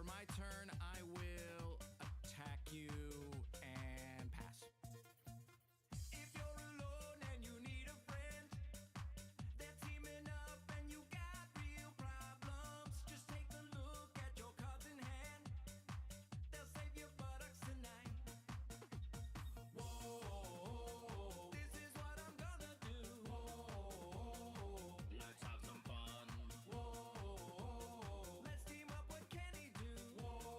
For my turn, I will attack you and pass. If you're alone and you need a friend, they're teaming up and you got real problems. Just take a look at your cards in hand. They'll save your buttocks tonight. Whoa, this is what I'm gonna do. Whoa, let's have some fun. Whoa, let's team up. What can he do? Whoa,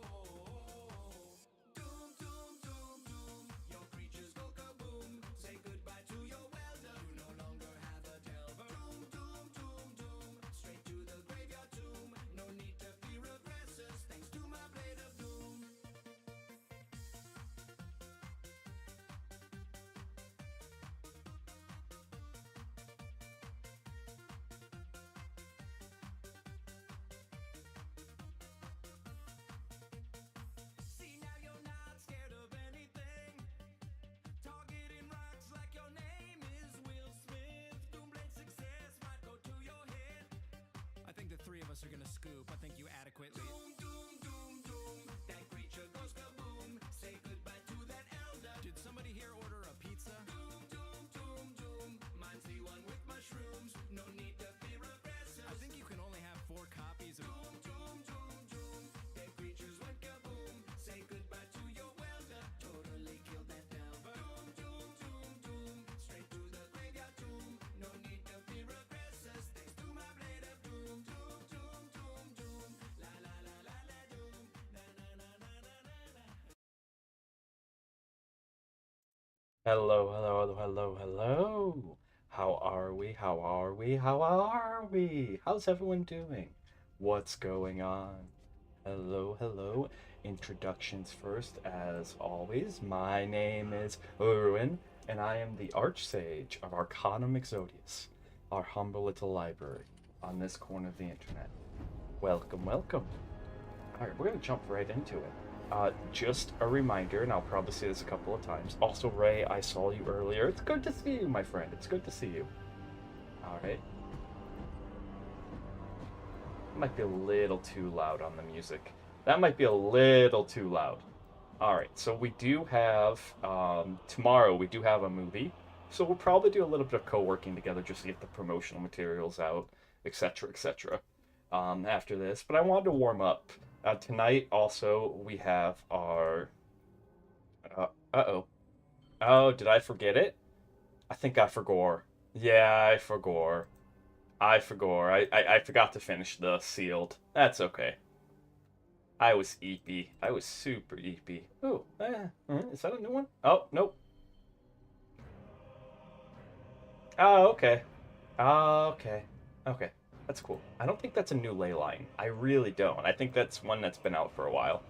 doom, doom, doom, doom. Your creatures go kaboom. Say goodbye to your welder. You no longer have a delver. Doom, doom, doom, doom. Straight to the graveyard tomb. No need to fear aggressors, thanks to my blade of doom. See, now you're not scared of anything. Targeting rocks like your name is Will Smith. Doomblade success might go to your head. I think the three of us are gonna scoop. I think you adequately. Doom, doom, doom, doom. That creature goes kaboom. Say goodbye to that elder. Did somebody here order a pizza? Doom, doom, doom, doom. Mine's the one with mushrooms. No need to fear aggressors. I think you can only have 4 copies of. Doom, doom, doom, doom. Dead creatures went kaboom. Say goodbye to your welder. Totally killed that delver. Doom, doom, doom, doom. Straight to the graveyard tomb. No need to fear aggressors, thanks to my blade of doom. Doom, doom, doom, doom. La la la la la doom. Na na na na na na na. Hello, hello, hello, hello, hello. How are we? How are we? How are we? How's everyone doing? What's going on? Hello, hello. Introductions first, as always. My name is Urwin, and I am the Archsage of Arcanum Exodius, our humble little library on this corner of the internet. Welcome, welcome. Alright, we're gonna jump right into it. Just a reminder, and I'll probably say this a couple of times. Also, Ray, I saw you earlier. It's good to see you, my friend. It's good to see you. Alright. Might be a little too loud on the music. That might be a little too loud. Alright, so we do have, tomorrow we do have a movie. So we'll probably do a little bit of co-working together just to get the promotional materials out, etc., etc. After this. But I wanted to warm up. Tonight, also, we have our... uh-oh. Oh, did I forget it? I think I forgot. Yeah, I forgot. I forgot. I forgot to finish the sealed. That's okay. I was eepy. I was super eepy. Oh, is that a new one? Oh, nope. Oh, okay. Okay. Okay. That's cool. I don't think that's a new ley line. I really don't. I think that's one that's been out for a while.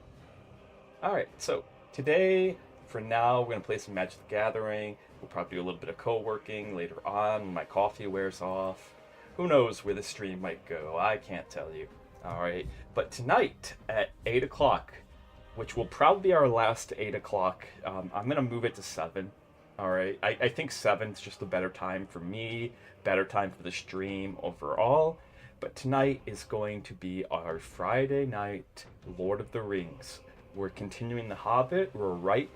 Alright, so today, for now, we're going to play some Magic the Gathering. We'll probably do a little bit of co-working later on when my coffee wears off. Who knows where the stream might go? I can't tell you. Alright, but tonight at 8 o'clock, which will probably be our last 8 o'clock, I'm going to move it to 7. Alright, I think 7's just a better time for me, better time for the stream overall. But tonight is going to be our Friday night Lord of the Rings. We're continuing The Hobbit. We're right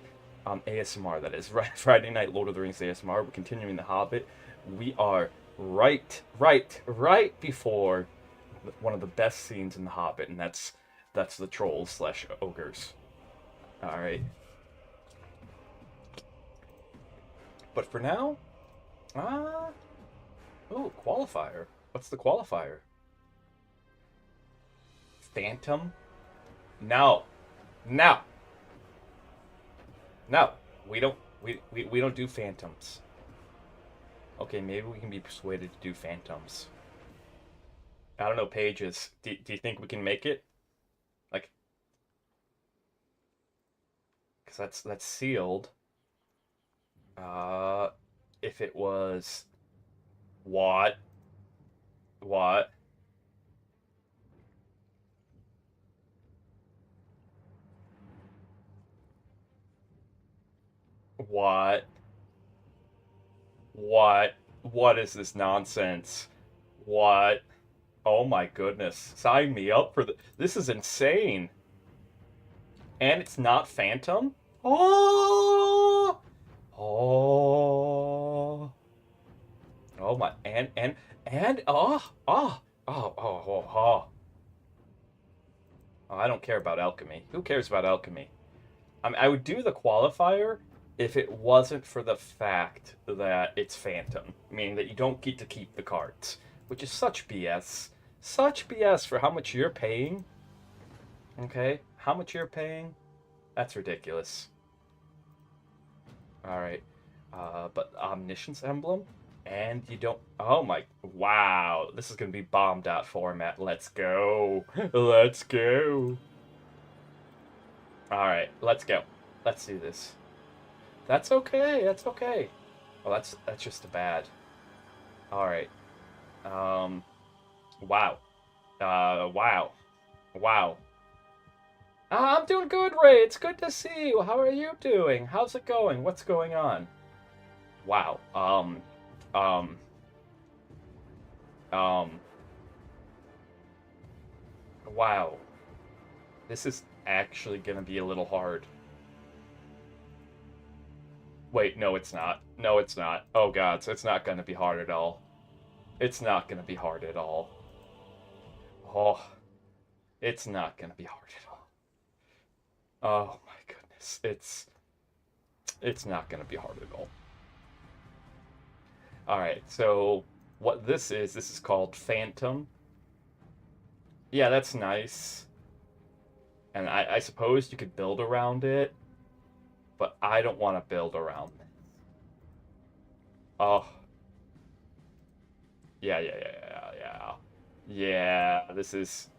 ASMR, that is. Right, Friday night Lord of the Rings ASMR. We're continuing The Hobbit. We are right before one of the best scenes in The Hobbit, and that's the trolls slash ogres. Alright. But for now, oh, qualifier. What's the qualifier? Phantom? No. No. No. We don't do phantoms. Okay, maybe we can be persuaded to do phantoms. I don't know, Pages. Do you think we can make it? Like, because that's sealed. If it was what? What? What? What? What is this nonsense? What? Oh my goodness. Sign me up for this is insane. And it's not Phantom. Oh! Oh! Oh my, and, oh. Oh, I don't care about alchemy. Who cares about alchemy? I mean, I would do the qualifier if it wasn't for the fact that it's Phantom, meaning that you don't get to keep the cards, which is such BS. Such BS for how much you're paying. Okay? How much you're paying? That's ridiculous. Alright. But Omniscience Emblem? And you don't. Oh my. Wow. This is going to be bombed out format. Let's go. Let's go. Alright. Let's go. Let's do this. That's okay. That's okay. Well, that's just a bad. Alright. Um. Wow. Wow. Wow. I'm doing good, Ray. It's good to see you. How are you doing? How's it going? What's going on? Wow. Um. Um. Wow. This is actually gonna be a little hard. Wait, no, it's not. No, it's not. Oh, God, so it's not gonna be hard at all. It's not gonna be hard at all. Oh, it's not gonna be hard at all. Oh my goodness, it's not gonna be hard at all. All right, so what this is called Phantom. Yeah, that's nice. And I suppose you could build around it, but I don't want to build around it. Oh, yeah. Yeah, this is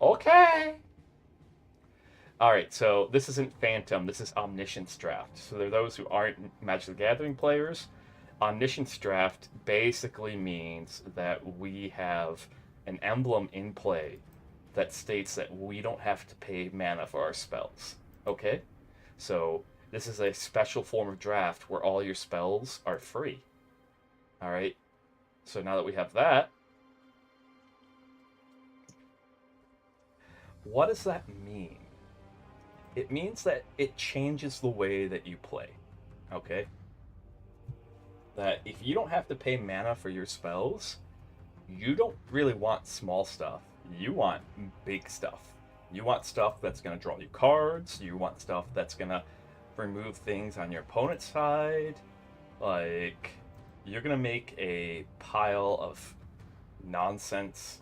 okay. All right, so this isn't Phantom, this is Omniscience Draft. So there are those who aren't Magic the Gathering players. Omniscience Draft basically means that we have an emblem in play that states that we don't have to pay mana for our spells. Okay? So this is a special form of draft where all your spells are free. All right? So now that we have that, what does that mean? It means that it changes the way that you play. Okay? That if you don't have to pay mana for your spells, you don't really want small stuff. You want big stuff. You want stuff that's going to draw you cards. You want stuff that's going to remove things on your opponent's side. Like, you're going to make a pile of nonsense,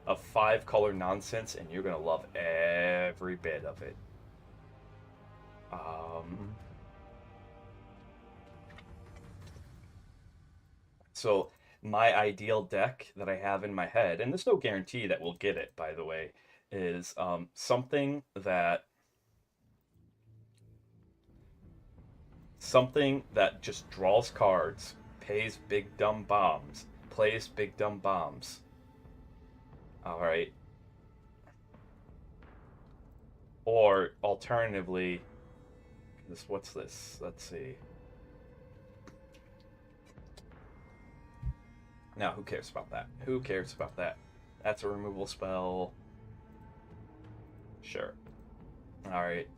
of 5-color nonsense, and you're going to love every bit of it. So my ideal deck that I have in my head, and there's no guarantee that we'll get it, by the way, is something that just draws cards, pays big dumb bombs, plays big dumb bombs. All right. Or alternatively, what's this? Let's see. Now, who cares about that? Who cares about that? That's a removal spell. Sure. All right.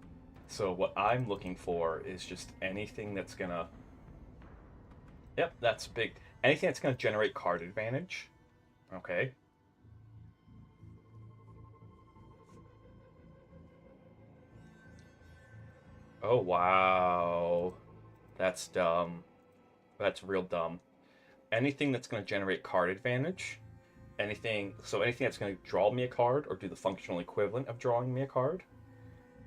So what I'm looking for is just anything that's gonna. Yep, that's big. Anything that's gonna generate card advantage. Okay. Oh wow, that's dumb. That's real dumb. Anything that's gonna generate card advantage. Anything that's gonna draw me a card or do the functional equivalent of drawing me a card.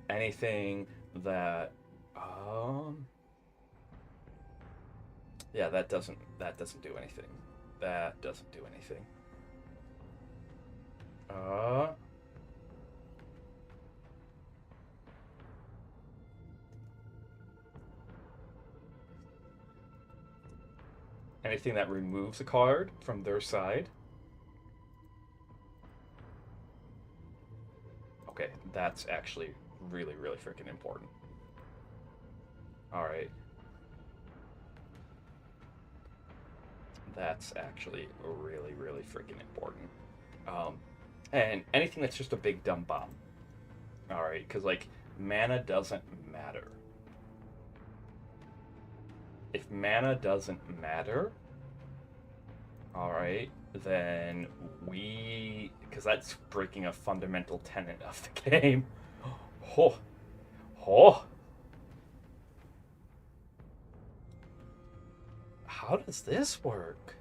Anything that um yeah, that doesn't do anything. That doesn't do anything. Uh Anything that removes a card from their side. Okay, that's actually really, really freaking important. All right. That's actually really, really freaking important. Um, And anything that's just a big dumb bomb. Alright, because, like, mana doesn't matter. If mana doesn't matter, alright, then we... Because that's breaking a fundamental tenet of the game. Oh. Oh. How does this work?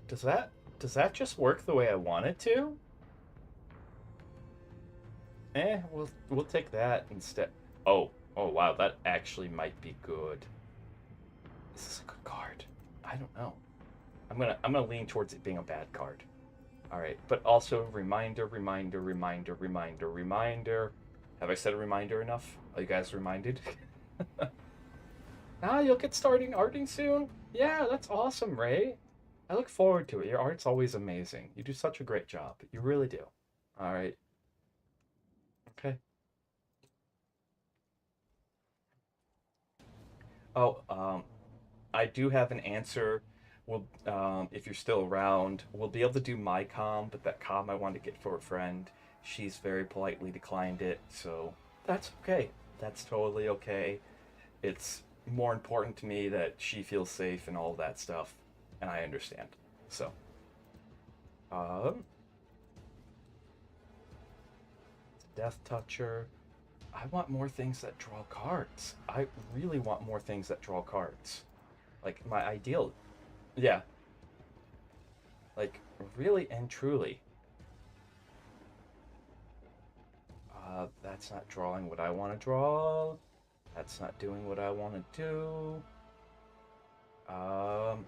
Does that just work the way I want it to? We'll take that instead. Oh wow, that actually might be good. Is this a good card? I don't know. I'm gonna lean towards it being a bad card. All right, but also reminder. Have I said a reminder enough? Are you guys reminded? You'll get starting arting soon. Yeah, that's awesome, Ray. I look forward to it. Your art's always amazing. You do such a great job. You really do. All right. Okay. Oh, I do have an answer. We'll, if you're still around, we'll be able to do my com, but that com I wanted to get for a friend, she's very politely declined it, so that's okay. That's totally okay. It's more important to me that she feels safe and all that stuff, and I understand. So, um, Death Toucher. I want more things that draw cards. I really want more things that draw cards. Like my ideal, yeah. Like really and truly. That's not drawing what I want to draw. That's not doing what I want to do. Um,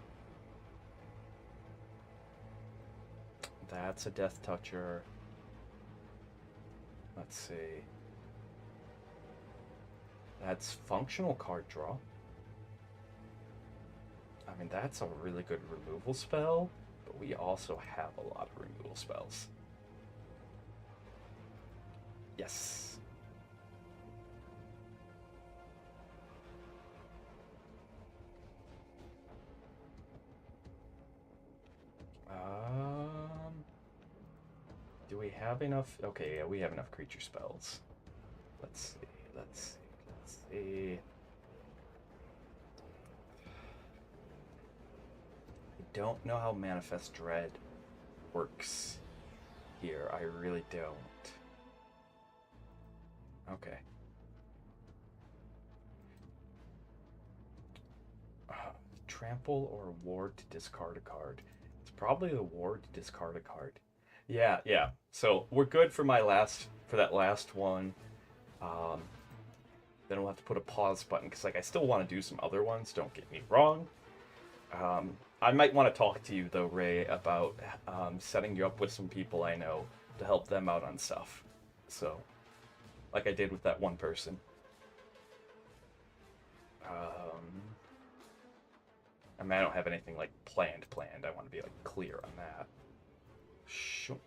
that's a Death Toucher. Let's see. That's functional card draw. I mean, that's a really good removal spell, but we also have a lot of removal spells. Yes. Do we have enough? Okay, yeah, we have enough creature spells. Let's see, let's see, let's see. I don't know how Manifest Dread works here. I really don't. Okay. Trample or ward to discard a card. It's probably the ward to discard a card. Yeah, yeah. So we're good for that last one. Um, then we'll have to put a pause button because like I still want to do some other ones. Don't get me wrong. I might want to talk to you though, Ray, about setting you up with some people I know to help them out on stuff. So, like I did with that one person. I mean, I don't have anything like planned. I want to be like clear on that. Shunk.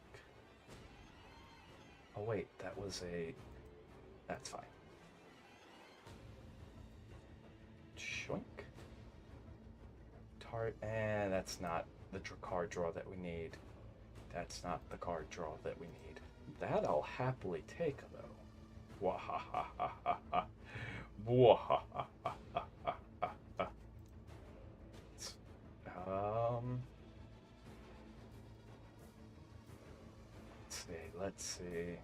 Oh wait, that was a. That's fine. Shunk. And that's not the card draw that we need. That's not the card draw that we need. That I'll happily take though. Wahahahaha. Wahahahaha. Let's see.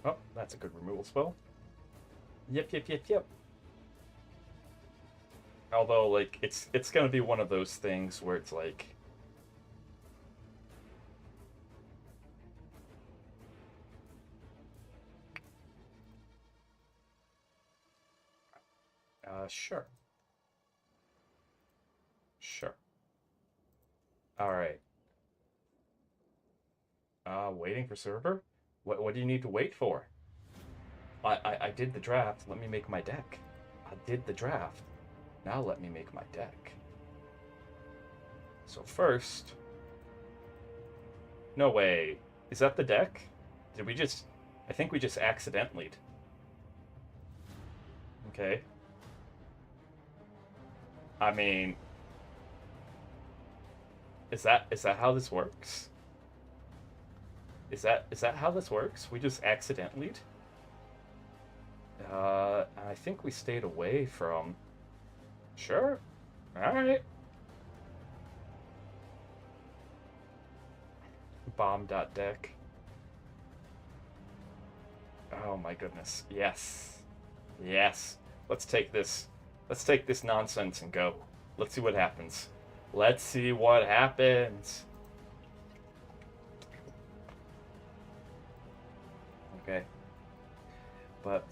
Oh, that's a good removal spell. Yep. Although, like, it's gonna be one of those things where it's like, sure. All right. Waiting for server. What do you need to wait for? I did the draft. Let me make my deck. I did the draft. Now let me make my deck. So first... No way. Is that the deck? Did we just... I think we just accidentally... Okay. I mean... Is that how this works? Is that how this works? We just accidentally? I think we stayed away from. Sure. All right. Bomb.deck. Oh my goodness. Yes. Yes. Let's take this. Let's take this nonsense and go. Let's see what happens. Let's see what happens. Okay. But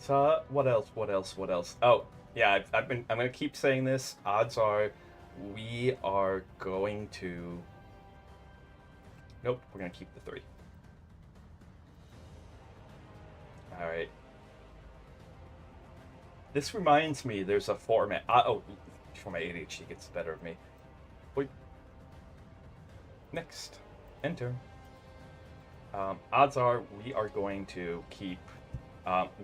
what else? What else? What else? Oh, yeah. I'm gonna keep saying this. Odds are, we are going to. Nope. We're gonna keep the 3. All right. This reminds me. There's a format. Oh, for my ADHD gets the better of me. Wait. Next. Enter. Odds are we are going to keep.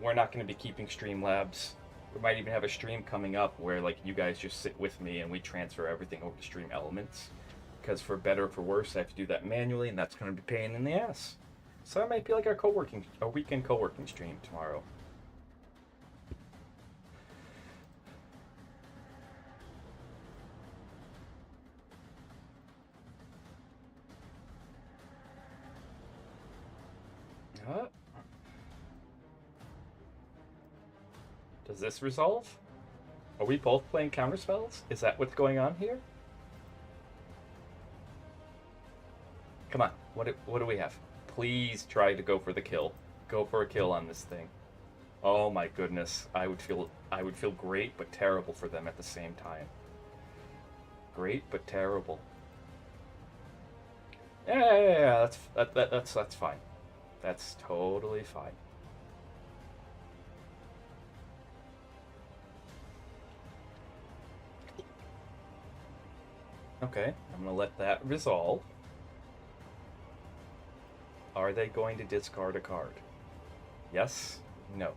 We're not going to be keeping Streamlabs. We might even have a stream coming up where like you guys just sit with me and we transfer everything over to Stream Elements. Because for better or for worse, I have to do that manually, and that's going to be a pain in the ass. So that might be like a weekend co-working stream tomorrow. Uh, does this resolve? Are we both playing counterspells? Is that what's going on here? Come on, what do we have? Please try to go for the kill. Go for a kill on this thing. Oh my goodness, I would feel great but terrible for them at the same time. Great but terrible. Yeah. That's fine. That's totally fine. Okay, I'm gonna let that resolve. Are they going to discard a card? Yes? No.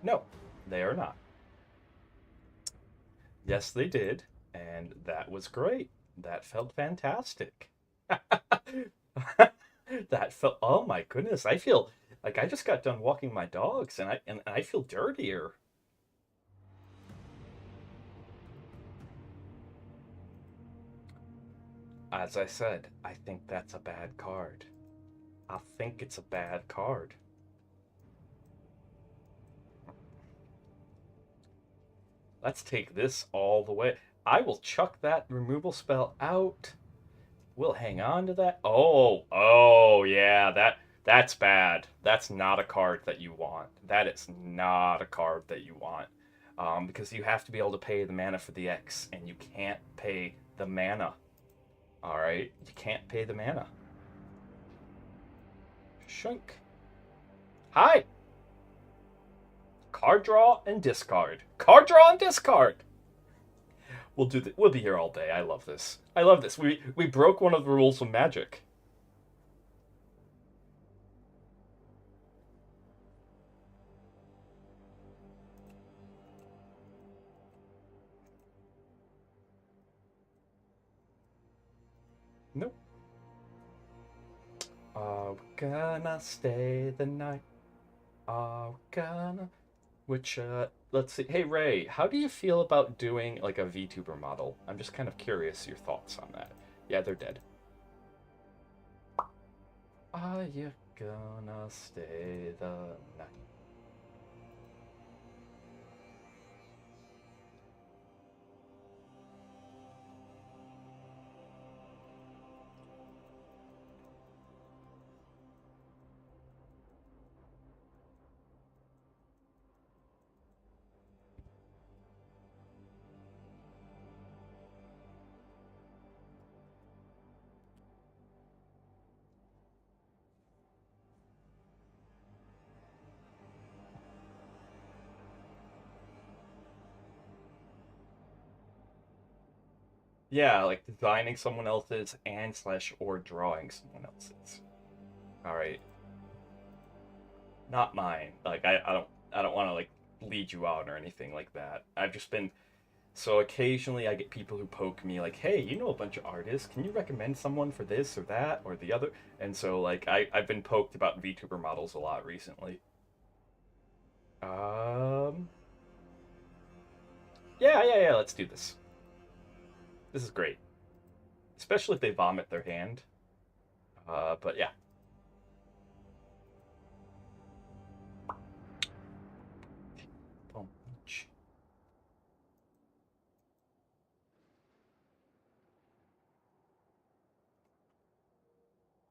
No, they are not. Yes, they did, and that was great. That felt fantastic. That felt. Oh my goodness, I feel like I just got done walking my dogs, and I feel dirtier. As I said, I think that's a bad card. I think it's a bad card. Let's take this all the way. I will chuck that removal spell out. We'll hang on to that. Oh, yeah, that's bad. That's not a card that you want. That is not a card that you want. Because you have to be able to pay the mana for the X, and you can't pay the mana. Alright? You can't pay the mana. Shunk. Hi! Card draw and discard. Card draw and discard! We'll be here all day. I love this. I love this. We broke one of the rules of Magic. Nope. Are we gonna stay the night? Are we gonna? Which, let's see. Hey, Ray, how do you feel about doing like a VTuber model? I'm just kind of curious your thoughts on that. Yeah, they're dead. Are you gonna stay the night? Yeah, like designing someone else's and slash or drawing someone else's. All right, not mine. Like I don't want to like lead you out or anything like that. I've just been So occasionally I get people who poke me like, "Hey, you know a bunch of artists. Can you recommend someone for this or that or the other?" And so like I've been poked about VTuber models a lot recently. Um, yeah. Let's do this. This is great, especially if they vomit their hand. But yeah. Boom.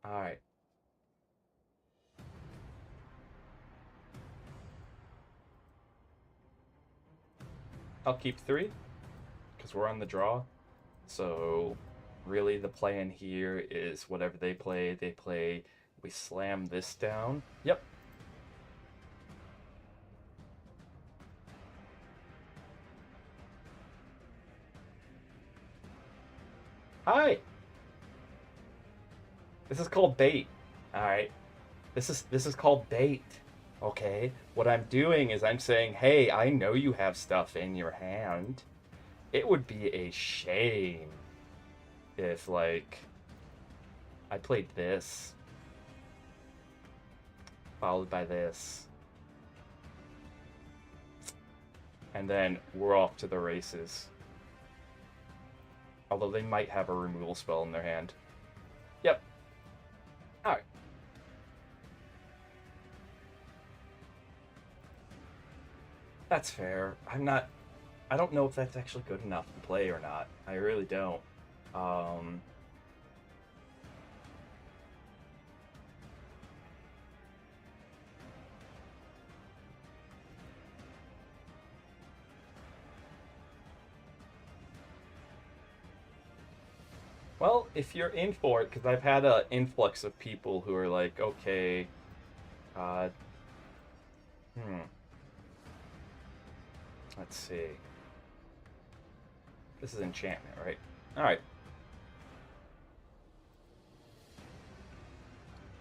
All right. I'll keep three because we're on the draw. So really the plan here is whatever they play. We slam this down. Yep. Hi. This is called bait. All right. This is called bait. Okay. What I'm doing is I'm saying, "Hey, I know you have stuff in your hand. It would be a shame if like I played this followed by this and then we're off to the races." Although they might have a removal spell in their hand. Yep. All right. That's fair. I don't know if that's actually good enough to play or not. I really don't. Um, well, if you're in for it, because I've had an influx of people who are like, okay, uh, hmm, let's see. This is enchantment, right? All right.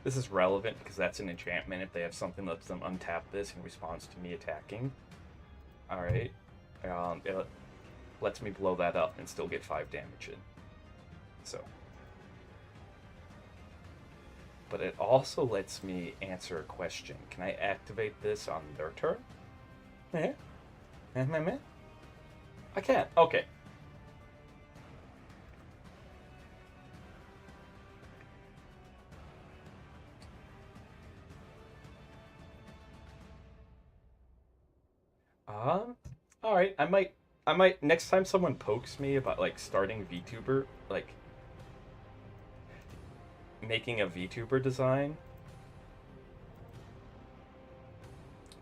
This is relevant because that's an enchantment. If they have something that lets them untap this in response to me attacking. All right. It lets me blow that up and still get 5 damage in. So. But it also lets me answer a question. Can I activate this on their turn? Yeah. I can. Okay. Um. All right. I might. Next time someone pokes me about like starting VTuber, like making a VTuber design,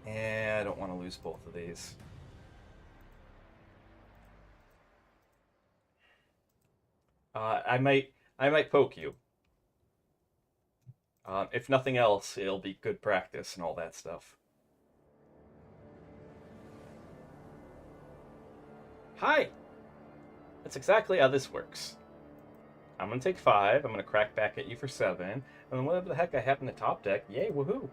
and I don't want to lose both of these. I might poke you. If nothing else, it'll be good practice and all that stuff. Hi. That's exactly how this works. I'm gonna take 5. I'm gonna crack back at you for 7, and then whatever the heck I have in the top deck, yay, woohoo!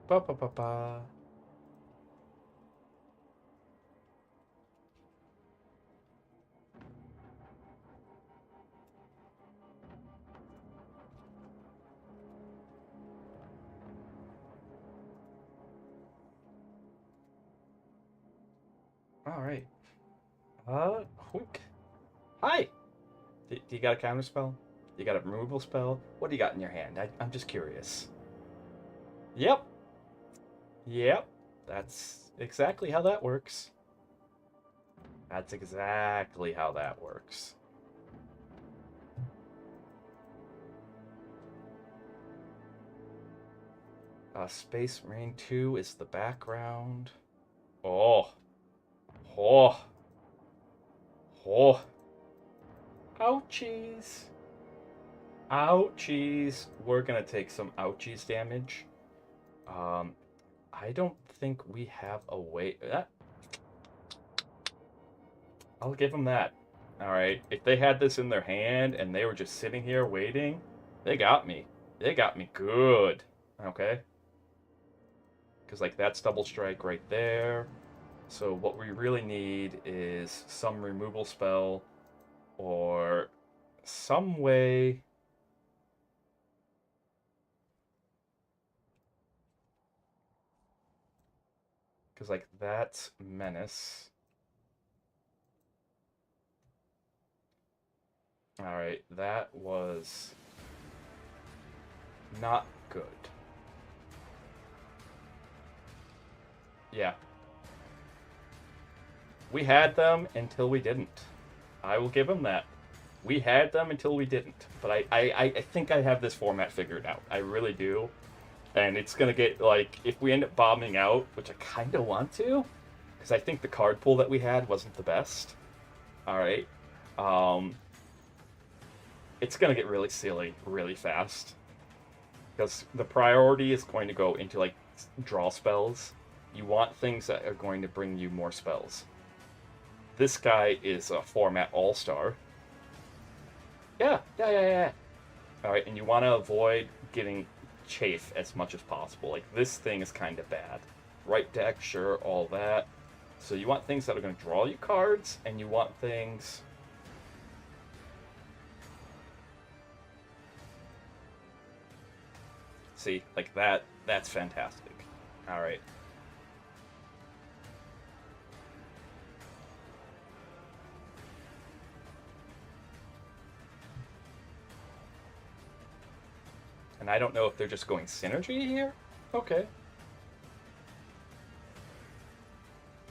Ba ba ba ba. All right. Quick. Hi. Do you got a counter spell? You got a removal spell? What do you got in your hand? I'm just curious. Yep. Yep. That's exactly how that works. That's exactly how that works. Space Marine 2 is the background. Oh. Oh. Oh. Ouchies. Ouchies. We're gonna take some ouchies damage. Um, I don't think we have a way. I'll give them that. All right. If they had this in their hand and they were just sitting here waiting, they got me. They got me good. Okay. Because like that's double strike right there. So what we really need is some removal spell or some way. Because like that's menace. All right, that was not good. Yeah. We had them until we didn't. I will give them that. We had them until we didn't. But I think I have this format figured out. I really do. And it's going to get, like, if we end up bombing out, which I kind of want to, because I think the card pool that we had wasn't the best. Alright. It's going to get really silly really fast. Because the priority is going to go into, like, draw spells. You want things that are going to bring you more spells. This guy is a format all-star. Yeah. Alright, and you want to avoid getting chafe as much as possible. Like, this thing is kind of bad. Right deck, sure, all that. So you want things that are going to draw you cards, and you want things... See, like that, that's fantastic. Alright. And I don't know if they're just going synergy here? Okay.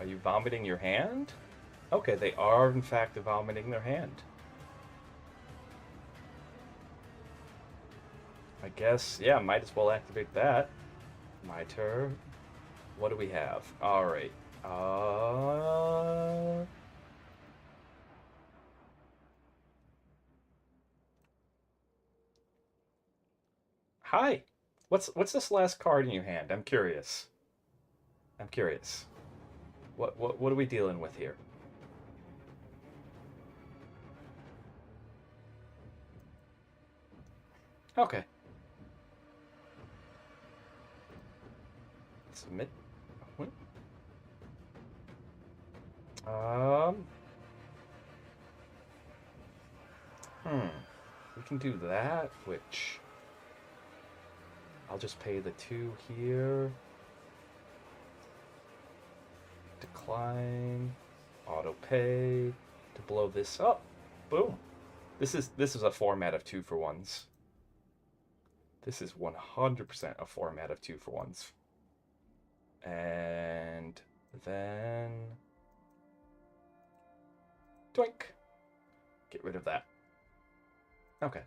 Are you vomiting your hand? Okay, they are in fact vomiting their hand. I guess, yeah, might as well activate that. My turn. What do we have? Alright. Hi. What's this last card in your hand? I'm curious. I'm curious. What are we dealing with here? Okay. Submit. Um. We can do that, which I'll just pay the 2 here. Decline. Auto pay to blow this up. Boom. This is a format of 2-for-1s. This is 100% a format of 2-for-1s. And then doink. Get rid of that. Okay.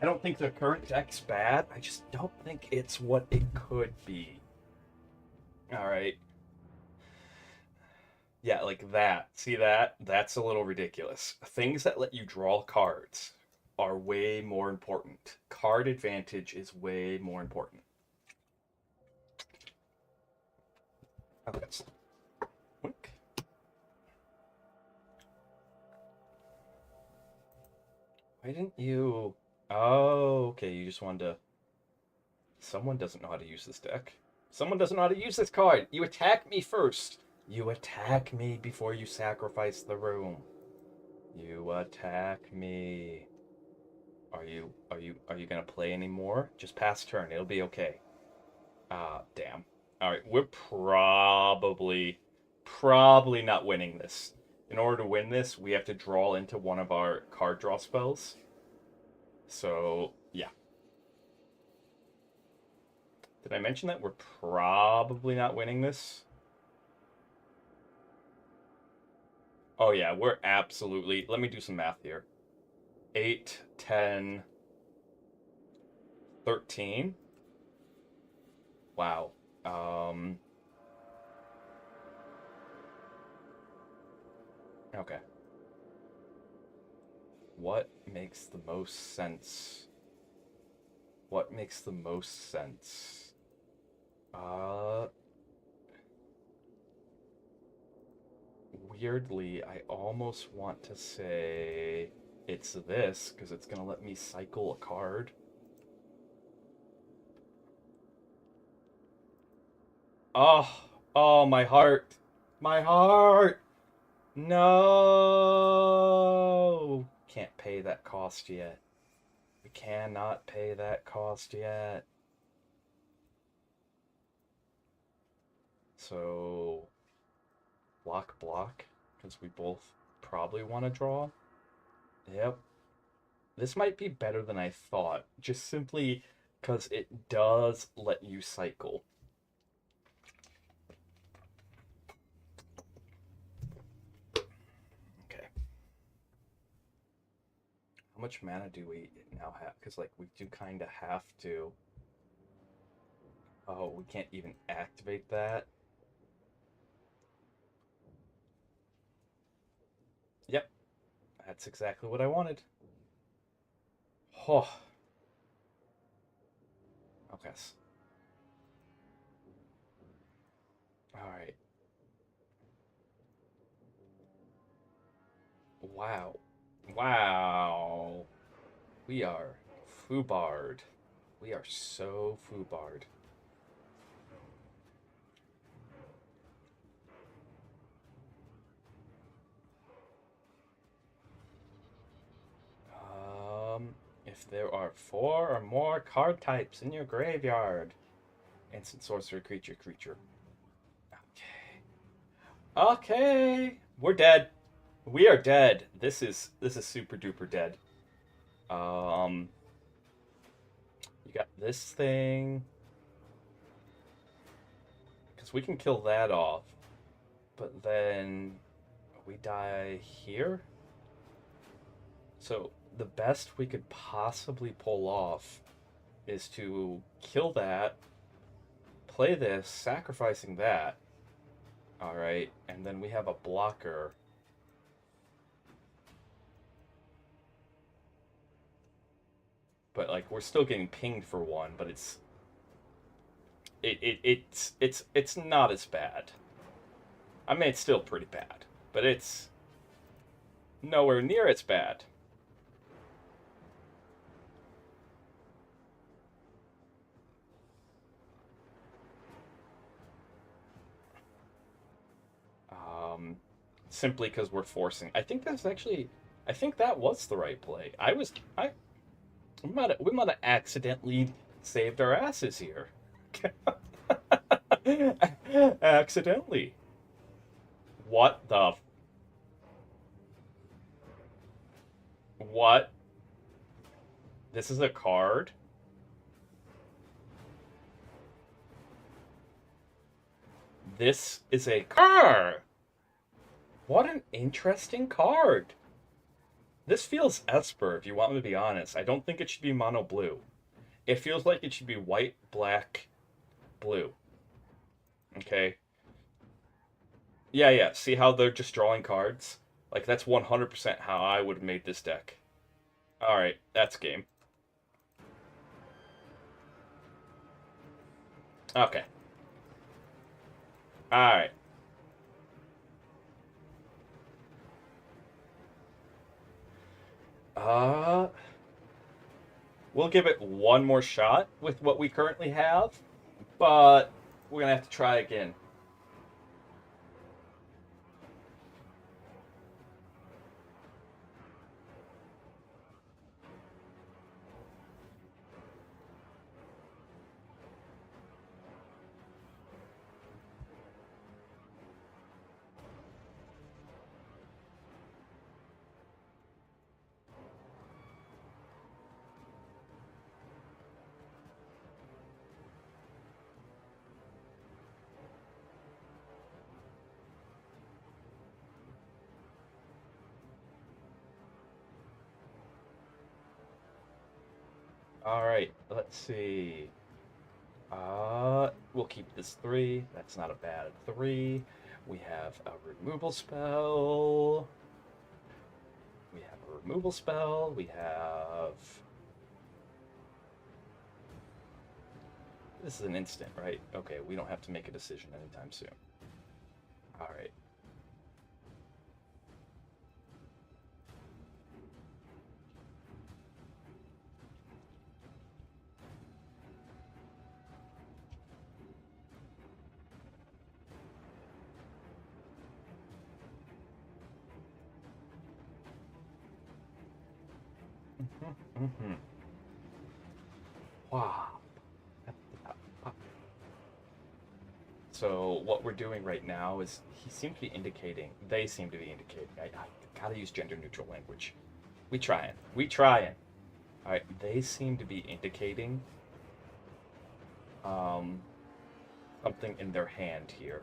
I don't think the current deck's bad. I just don't think it's what it could be. Alright. Yeah, like that. See that? That's a little ridiculous. Things that let you draw cards are way more important. Card advantage is way more important. Okay. Wink. Why didn't you... Oh, okay, you just wanted to... Someone doesn't know how to use this deck. Someone doesn't know how to use this card. You attack me first. You attack me before you sacrifice the room. You attack me. Are you gonna play anymore? Just pass turn. It'll be okay. Ah, damn. Alright, we're probably not winning this. In order to win this, we have to draw into one of our card draw spells. So, yeah. Did I mention that we're probably not winning this? Oh yeah, we're absolutely... Let me do some math here. 8, 10, 13. Wow. Okay. What makes the most sense? What makes the most sense? Uh, Weirdly, I almost want to say it's this because it's gonna let me cycle a card. Oh, oh, my heart. My heart. No. Can't pay that cost yet. We cannot pay that cost yet. So, block, because we both probably want to draw. Yep. This might be better than I thought, just simply because it does let you cycle. Okay. How much mana do we now have? Because, like, we do kind of have to. Oh, we can't even activate that. Yep, that's exactly what I wanted. Oh, okay. All right. Wow. Wow. We are foobarred. We are so foobarred. If there are 4 or more card types in your graveyard, instant sorcerer, creature. Okay. Okay. We're dead. We are dead. This is super duper dead. Um, you got this thing because we can kill that off, but then we die here. So the best we could possibly pull off is to kill that, play this, sacrificing that. All right, and then we have a blocker. But like we're still getting pinged for one, but it's not as bad. I mean, it's still pretty bad, but it's nowhere near as bad. Um, Simply because we're forcing. I think that was the right play. We might have accidentally saved our asses here. Accidentally. What the? What? This is a card? This is a card! What an interesting card. This feels Esper, if you want me to be honest. I don't think it should be mono blue. It feels like it should be white, black, blue. Okay? Yeah, yeah. See how they're just drawing cards? Like, that's 100% how I would have made this deck. Alright, that's game. Okay. Alright. Uh, we'll give it one more shot with what we currently have, but we're gonna have to try again. Alright, let's see. We'll keep this 3. That's not a bad 3. We have a removal spell. removal spell. We have... This is an instant, right? Okay, we don't have to make a decision anytime soon. Alright. Mm-hmm. Wow. So what we're doing right now is he seems to be indicating, they seem to be indicating, I gotta use gender neutral language. We trying. Alright, they seem to be indicating something in their hand here.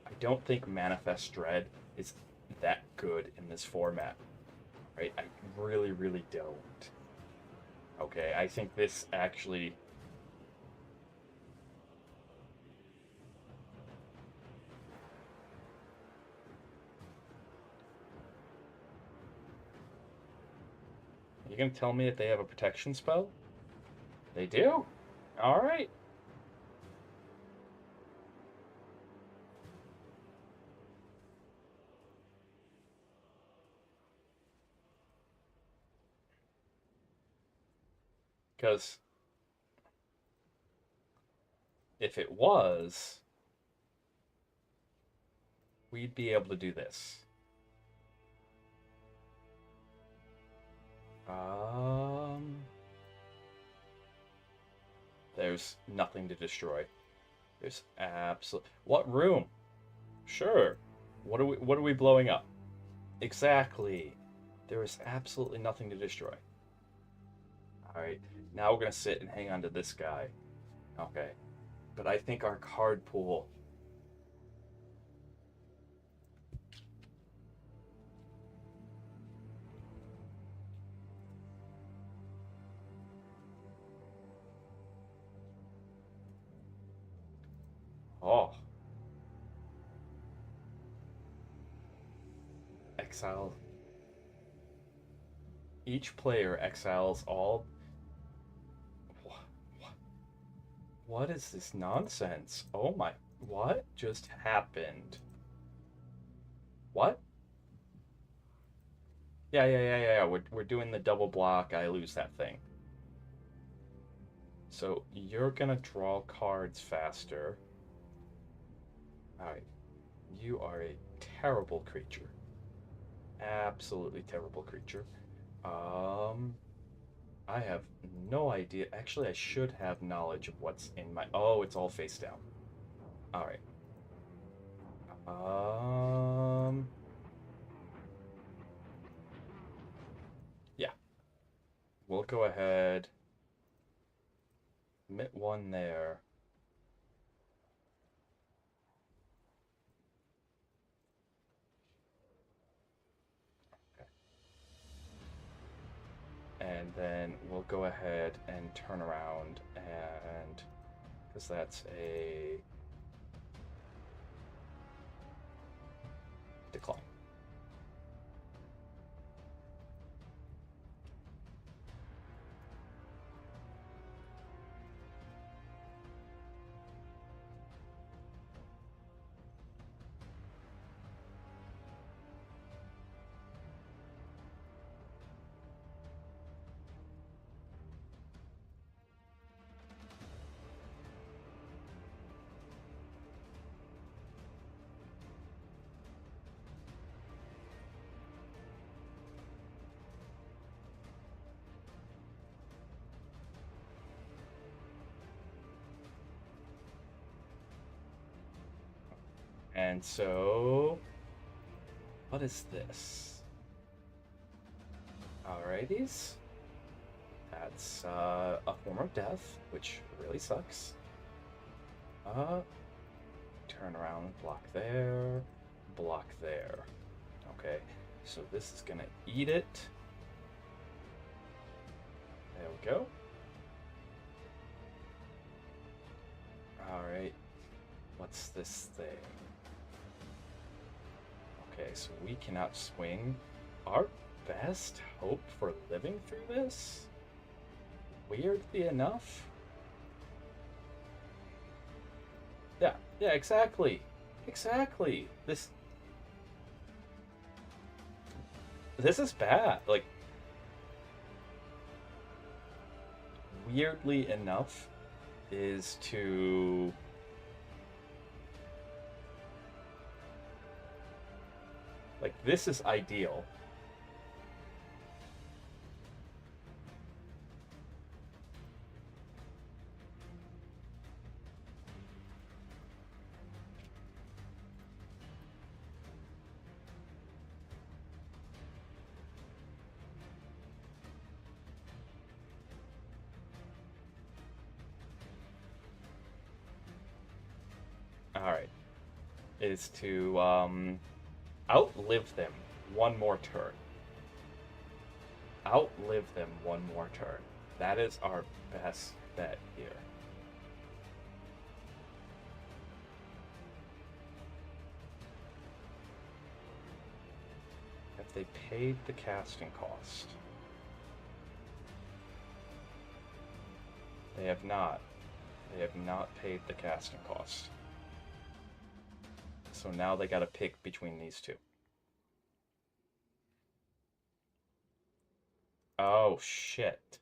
I don't think Manifest Dread is that good in this format. Right? I really, really don't. Okay, I think this actually... You gonna tell me that they have a protection spell? They do? Alright. Because if it was, we'd be able to do this. There's nothing to destroy. There's absolute... What room? Sure. What are we blowing up? Exactly. There is absolutely nothing to destroy. Alright, now we're gonna sit and hang on to this guy. Okay. But I think our card pool... Oh. Exile. Each player exiles all... What is this nonsense? Oh my... What just happened? What? Yeah. We're doing the double block. I lose that thing. So you're gonna draw cards faster. Alright. You are a terrible creature. Absolutely terrible creature. I have no idea. Actually, I should have knowledge of what's in my... Oh, it's all face down. Alright. Yeah. We'll go ahead. Commit one there. And then we'll go ahead and turn around and... Because that's a... decline. And so... What is this? Alrighties. That's a form of death, which really sucks. Turn around, block there, block there. Okay, so this is gonna eat it. There we go. Alright, what's this thing? Okay, so we cannot swing. our best hope for living through this, weirdly enough. Yeah, exactly. Exactly. This is bad. Like, weirdly enough, is to like this is ideal. All right, is to outlive them one more turn. Outlive them one more turn. That is our best bet here. If they paid the casting cost. They have not. They have not paid the casting cost. So now they gotta pick between these two. Oh, shit.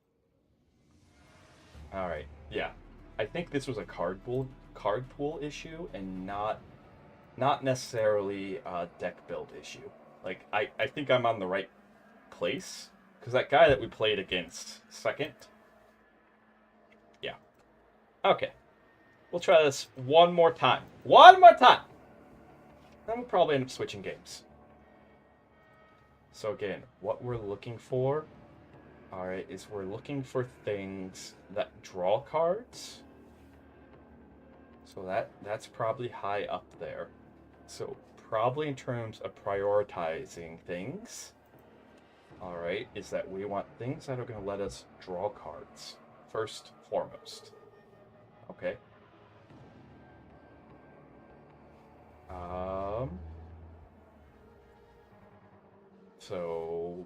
Alright, yeah. I think this was a card pool issue and not necessarily a deck build issue. Like, I think I'm on the right place. Because that guy that we played against second. Yeah. Okay. We'll try this one more time. One more time! Then we'll probably end up switching games. So again, what we're looking for, alright, is we're looking for things that draw cards. So that's probably high up there. So probably in terms of prioritizing things, alright, is that we want things that are going to let us draw cards first foremost. Okay. So,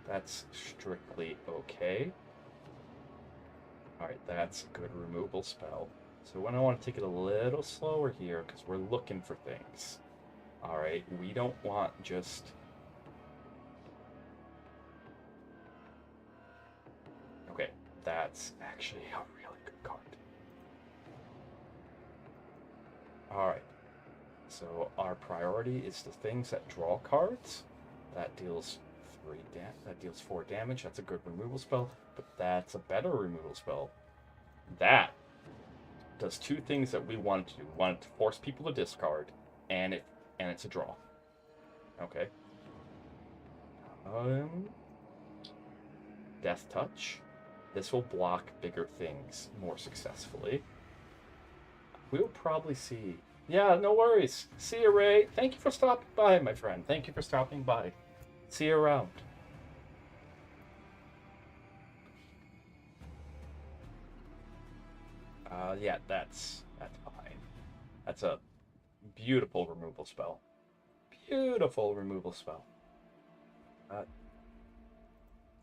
That's strictly okay. Alright, that's a good removal spell. So when I want to take it a little slower here, because we're looking for things. Alright, we don't want just... Okay, that's actually a really good card. Alright, so our priority is the things that draw cards. That deals 4 damage. That's a good removal spell, but that's a better removal spell. That does 2 things that we wanted to do. We wanted to force people to discard, and it's a draw. Okay. Death Touch. This will block bigger things more successfully. We'll probably see. Yeah, no worries. See you, Ray. Thank you for stopping by, my friend. Thank you for stopping by. See you around. Yeah, that's fine. That's a beautiful removal spell. Beautiful removal spell.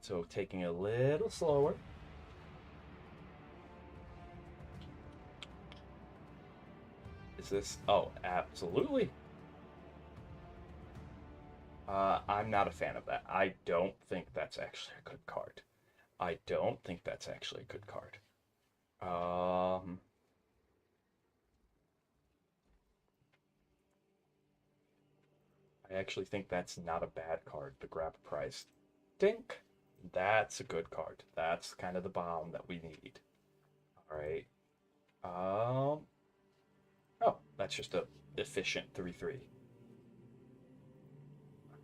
So taking a little slower. Is this? Oh, absolutely. I'm not a fan of that. I don't think that's actually a good card. I don't think that's actually a good card. I actually think that's not a bad card. The grab prize. Dink. That's a good card. That's kind of the bomb that we need. All right. Oh, that's just a efficient 3/3.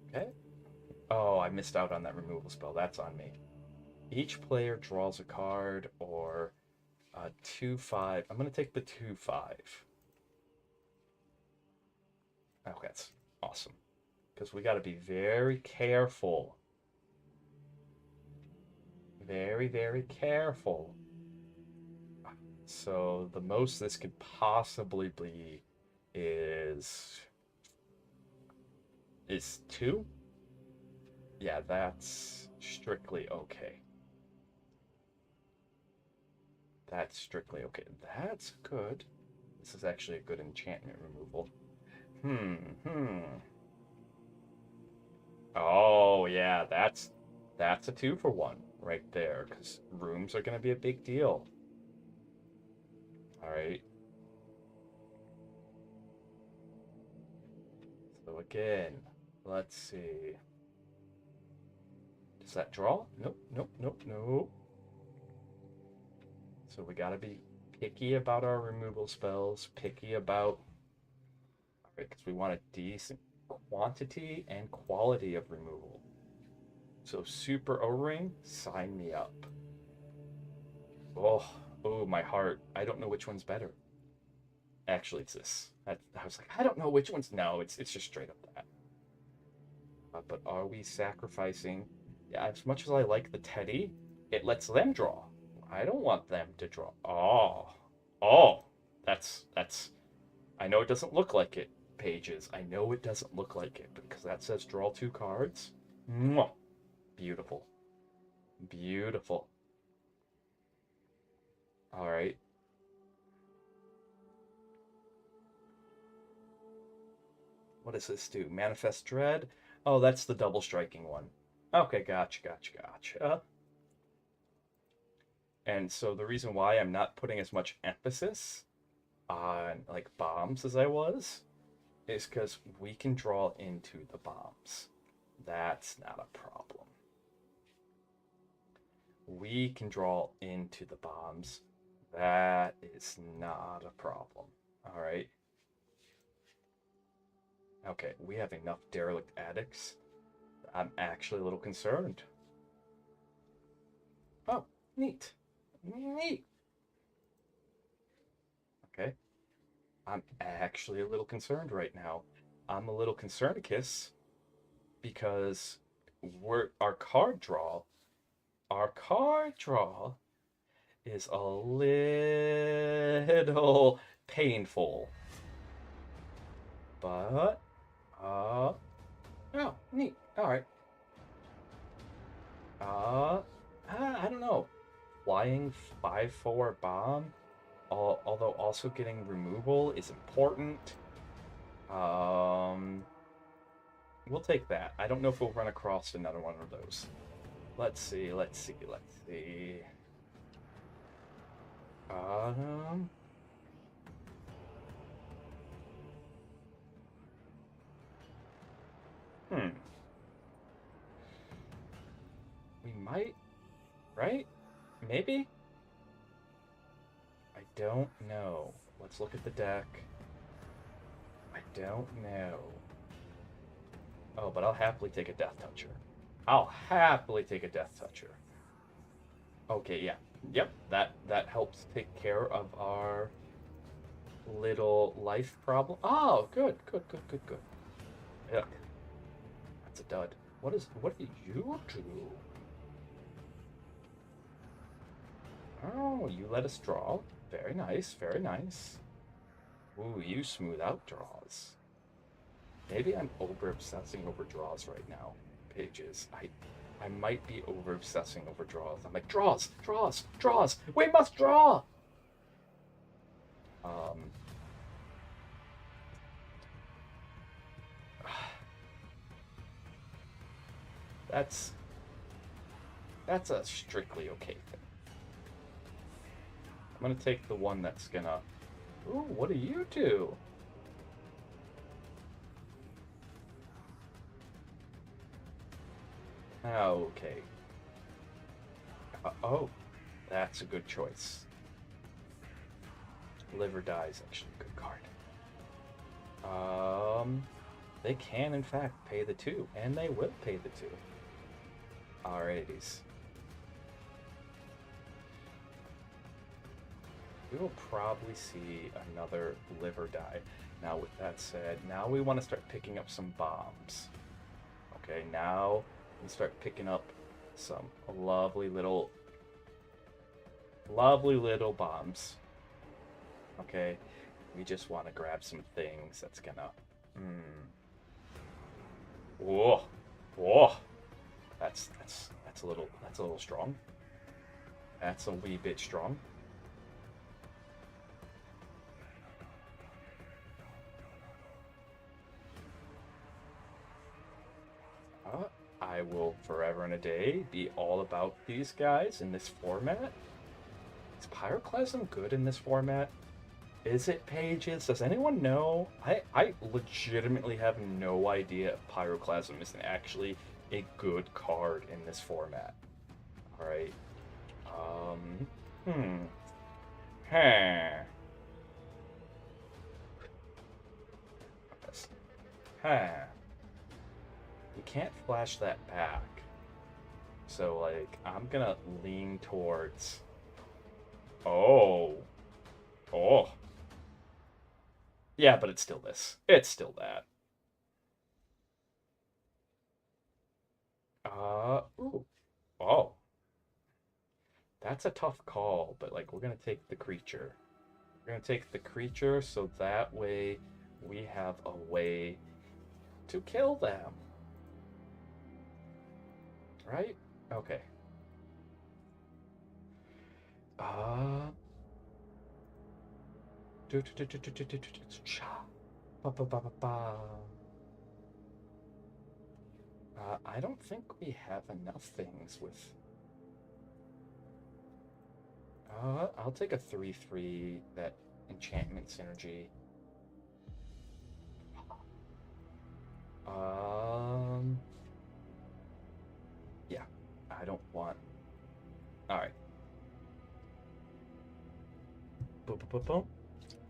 Okay. Oh, I missed out on that removal spell. That's on me. Each player draws a card or a 2/5. I'm going to take the 2/5. Oh, that's awesome. Because we got to be very careful. Very, very careful. So the most this could possibly be is 2. Yeah, that's strictly okay. That's strictly okay. That's good. This is actually a good enchantment removal. Hmm. Oh yeah, that's a 2-for-1 right there, because rooms are gonna be a big deal. All right. So again, let's see. Does that draw? Nope, nope, nope, nope. So we gotta be picky about our removal spells, picky about, because we want a decent quantity and quality of removal. So Super O-Ring, sign me up. Oh, oh, my heart. I don't know which one's better. Actually, it's this. I was like, I don't know which one's. No, it's just straight up that. But are we sacrificing? Yeah, as much as I like the Teddy, it lets them draw. I don't want them to draw. Oh, that's. I know it doesn't look like it, Pages. I know it doesn't look like it because that says draw 2 cards. Mwah. Beautiful, beautiful. All right. What does this do? Manifest Dread? Oh, that's the double striking one. Okay, gotcha. And so the reason why I'm not putting as much emphasis on like bombs as I was is because we can draw into the bombs. That's not a problem. We can draw into the bombs. That is not a problem. All right. Okay, we have enough derelict addicts. I'm actually a little concerned. Oh, neat. Neat. Okay. I'm actually a little concerned right now. I'm a little concerned, Kiss, because our card draw is a little painful. But oh, neat. All right. I don't know. Flying 5/4 bomb, although also getting removal is important. We'll take that. I don't know if we'll run across another one of those. Let's see. Um, hmm. We might, right? Maybe? I don't know. Let's look at the deck. I don't know. Oh, but I'll happily take a Death Toucher. I'll happily take a Death Toucher. Okay, yeah. Yep, that helps take care of our little life problem. Oh, good. Yuck. That's a dud. What do you do? Oh, you let us draw. Very nice, very nice. Ooh, you smooth out draws. Maybe I'm over obsessing over draws right now, Pages. I might be over obsessing over draws. I'm like, draws. We must draw. Um, that's a strictly okay thing. I'm gonna take the one that's gonna. Ooh, what do you do? Okay. Oh, that's a good choice. Live or Die is actually a good card. They can in fact pay the 2, and they will pay the 2. Alrighties. We will probably see another Live or Die. Now, with that said, now we want to start picking up some bombs. Okay, now we start picking up some lovely little bombs. Okay. We just want to grab some things that's gonna. Hmm. Whoa. Whoa. That's a little strong. That's a wee bit strong. Uh, I will forever and a day be all about these guys in this format. Is Pyroclasm good in this format? Is it pages? Does anyone know? I legitimately have no idea if Pyroclasm is actually a good card in this format. Alright. Hmm. Huh. Huh. You can't flash that back. So, like, I'm gonna lean towards. Oh. Oh. Yeah, but it's still this. It's still that. Ooh. Oh. That's a tough call, but, like, we're gonna take the creature. We're gonna take the creature so that way we have a way to kill them. Right? Okay. Uh. I don't think we have enough things with. I'll take a 3/3 that enchantment synergy. Um. Yeah. I don't want. All right. Boom, boom, boom, boom.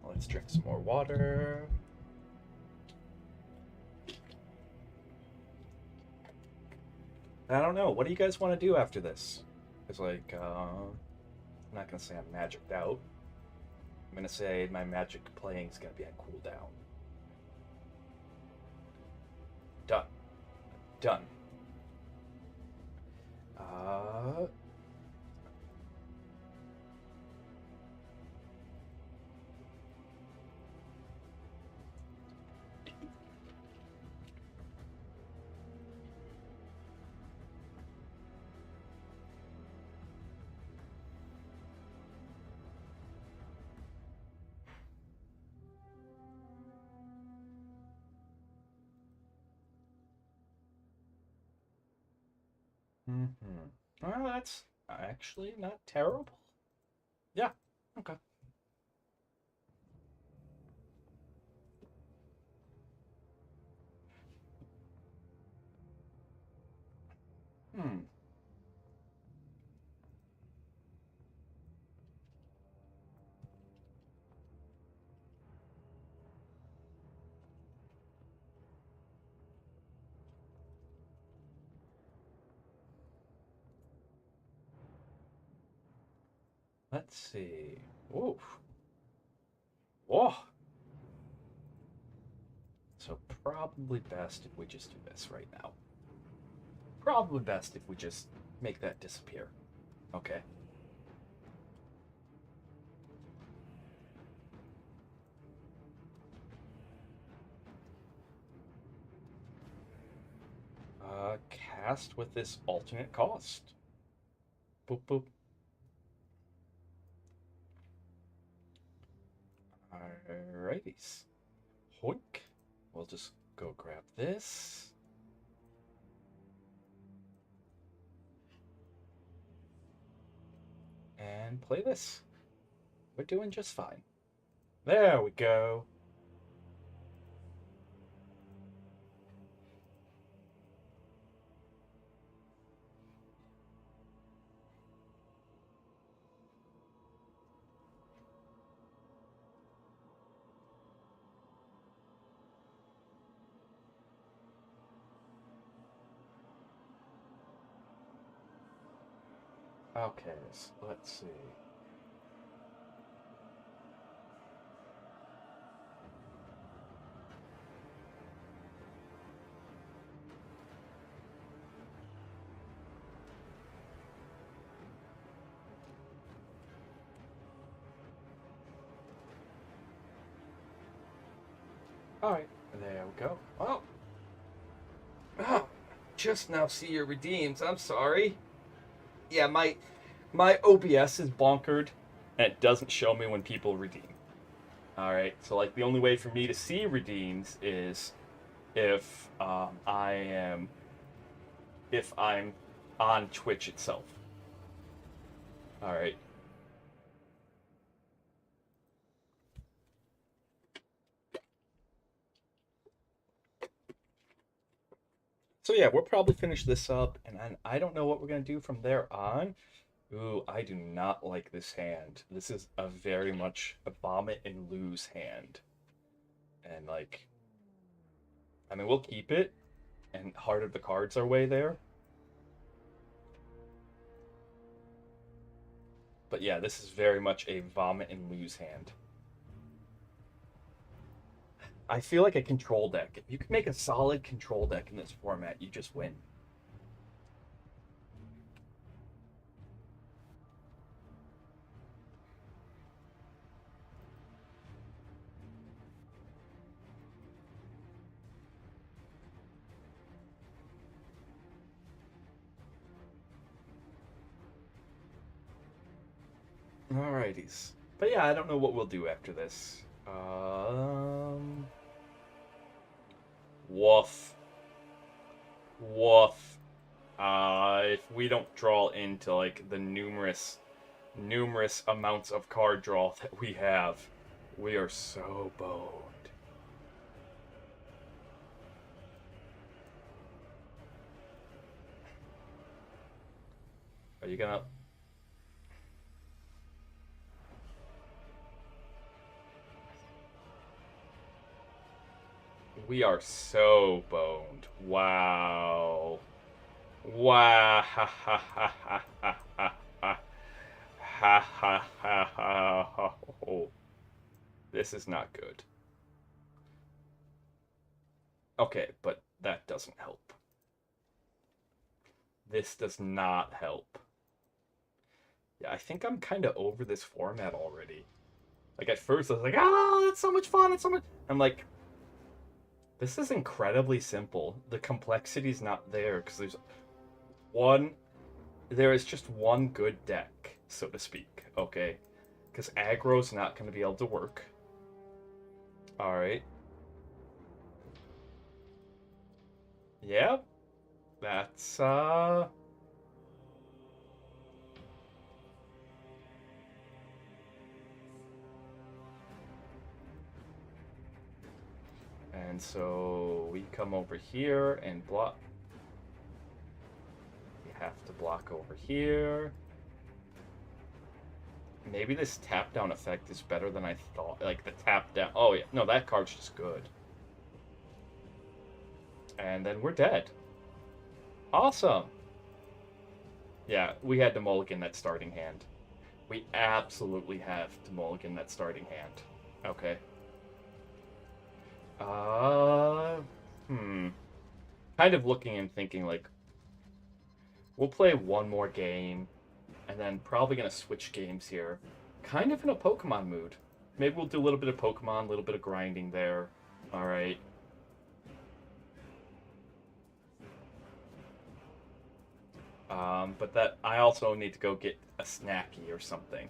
Let's drink some more water. I don't know. What do you guys want to do after this? It's like, I'm not gonna say I'm magicked out. I'm gonna say my magic playing is gonna be on cooldown. Done. Done. Uh, mm-hmm. Well, that's actually not terrible. Yeah. Okay. Hmm. Let's see. Oof. Whoa. So probably best if we just do this right now. Probably best if we just make that disappear. Okay. Cast with this alternate cost. Boop boop. Alrighties. Hoink. We'll just go grab this. And play this. We're doing just fine. There we go. Okay, so let's see. Alright, there we go. Oh, just now see your redeems. I'm sorry. Yeah, my OBS is bonkered, and it doesn't show me when people redeem. Alright, so like the only way for me to see redeems is if I'm on Twitch itself. Alright. So yeah, we'll probably finish this up, and then I don't know what we're gonna do from there on. Ooh, I do not like this hand. This is a very much a vomit and lose hand. And like, I mean, we'll keep it, and Heart of the Cards are way there. But yeah, this is very much a vomit and lose hand. I feel like a control deck. If you can make a solid control deck in this format, you just win. Alrighties. But yeah, I don't know what we'll do after this. Woof. Woof. If we don't draw into like the numerous amounts of card draw that we have, we are so boned. Are you gonna... We are so boned. Wow. Wow. Ha ha ha ha ha ha ha. Ha ha ha ha ha. This is not good. Okay, but that doesn't help. This does not help. Yeah, I think I'm kind of over this format already. Like, at first I was like, ah, it's so much fun, it's so much... I'm like, this is incredibly simple. The complexity's not there, because there is just one good deck, so to speak, okay? Because aggro's not going to be able to work. Alright. Yep. That's, And so we come over here and block. We have to block over here. Maybe this tap down effect is better than I thought. Like the tap down. Oh yeah, no, that card's just good. And then we're dead. Awesome. Yeah, we had to mulligan that starting hand. We absolutely have to mulligan that starting hand. Okay. Kind of looking and thinking like, we'll play one more game, and then probably gonna switch games here. Kind of in a Pokemon mood. Maybe we'll do a little bit of Pokemon, a little bit of grinding there. Alright. But that I also need to go get a snacky or something.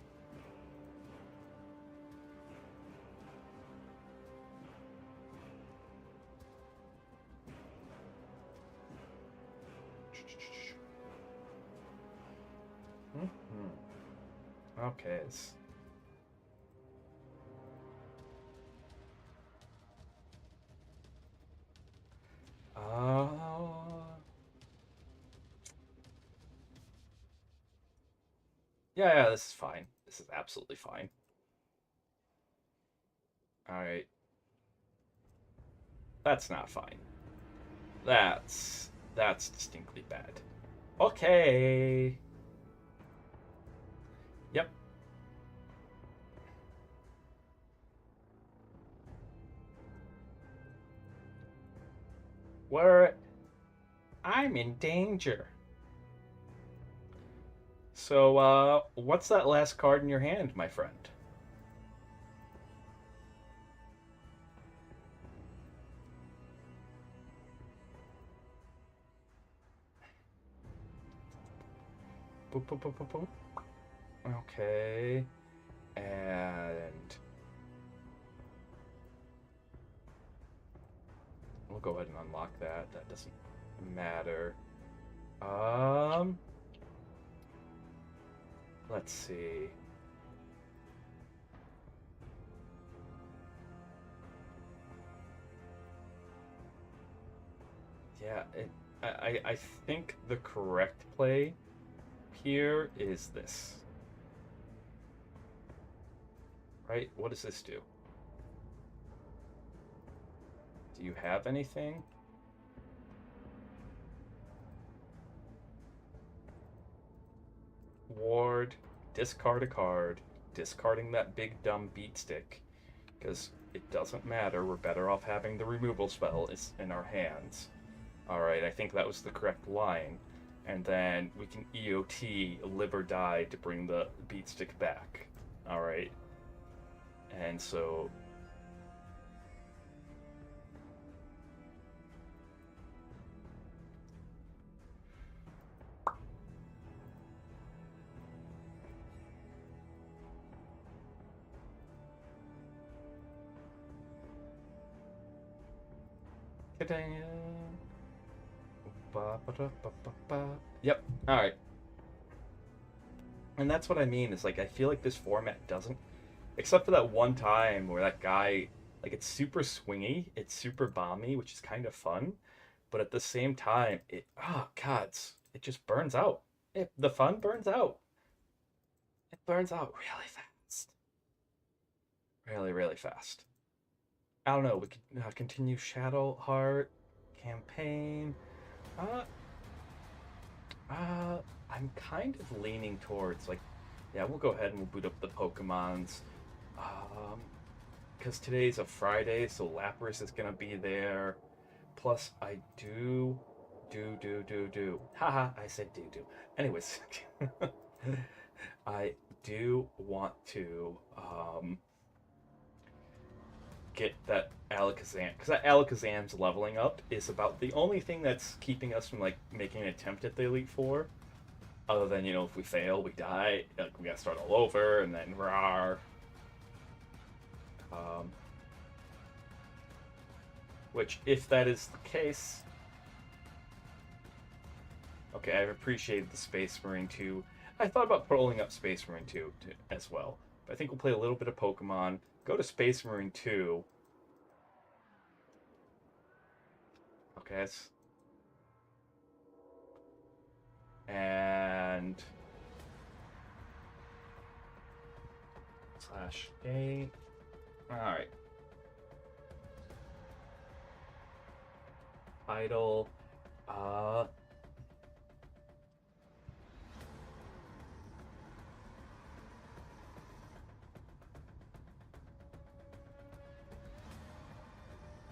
Okay. Yeah, this is fine. This is absolutely fine. Alright. That's not fine. That's distinctly bad. Okay. Yep. I'm in danger. So, what's that last card in your hand, my friend? Boop, boop, boop, boop, boop. Okay. And we'll go ahead and unlock that. That doesn't matter. Let's see. Yeah, I think the correct play here is this. Right? What does this do? Do you have anything? Ward, discard a card, discarding that big dumb beat stick, because it doesn't matter. We're better off having the removal spell is in our hands. Alright, I think that was the correct line. And then we can EOT, live or die, to bring the beat stick back. Alright. And so... Yep, alright. And that's what I mean, is like, I feel like this format doesn't, except for that one time where that guy, like, it's super swingy, it's super bomby, which is kind of fun, but at the same time, oh god, it just burns out. The fun burns out. It burns out really fast. Really, really fast. I don't know, we could continue Shadow Heart campaign. Uh, I'm kind of leaning towards, like, yeah, we'll go ahead and we'll boot up the Pokemons. Because today's a Friday, so Lapras is gonna be there. Plus, I do. Haha, I said do. Anyways, I do want to get that Alakazam, because that Alakazam's leveling up is about the only thing that's keeping us from like making an attempt at the Elite Four. Other than, you know, if we fail, we die. Like, we gotta start all over, and then rawr. Which, if that is the case, okay, I've appreciated the Space Marine 2. I thought about pulling up Space Marine 2 as well, but I think we'll play a little bit of Pokemon. Go to Space Marine 2. Okay, and /8. All right. Idle.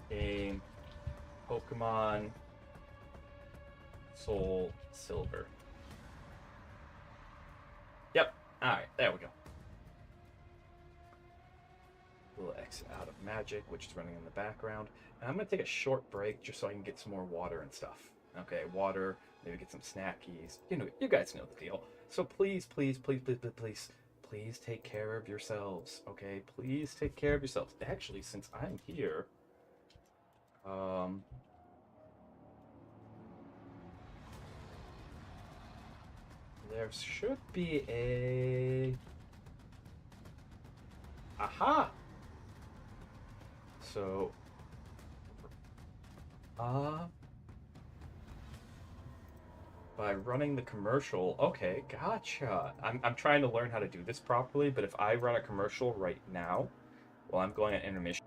Game. Pokemon. Soul Silver. Yep. All right. There we go. We'll exit out of Magic, which is running in the background. And I'm going to take a short break just so I can get some more water and stuff. Okay, water, maybe get some snackies. You know, you guys know the deal. So please take care of yourselves. Okay, please take care of yourselves. Actually, since I'm here, there should be a... Aha! So, by running the commercial, okay, gotcha. I'm trying to learn how to do this properly, but if I run a commercial right now, while I'm going at intermission,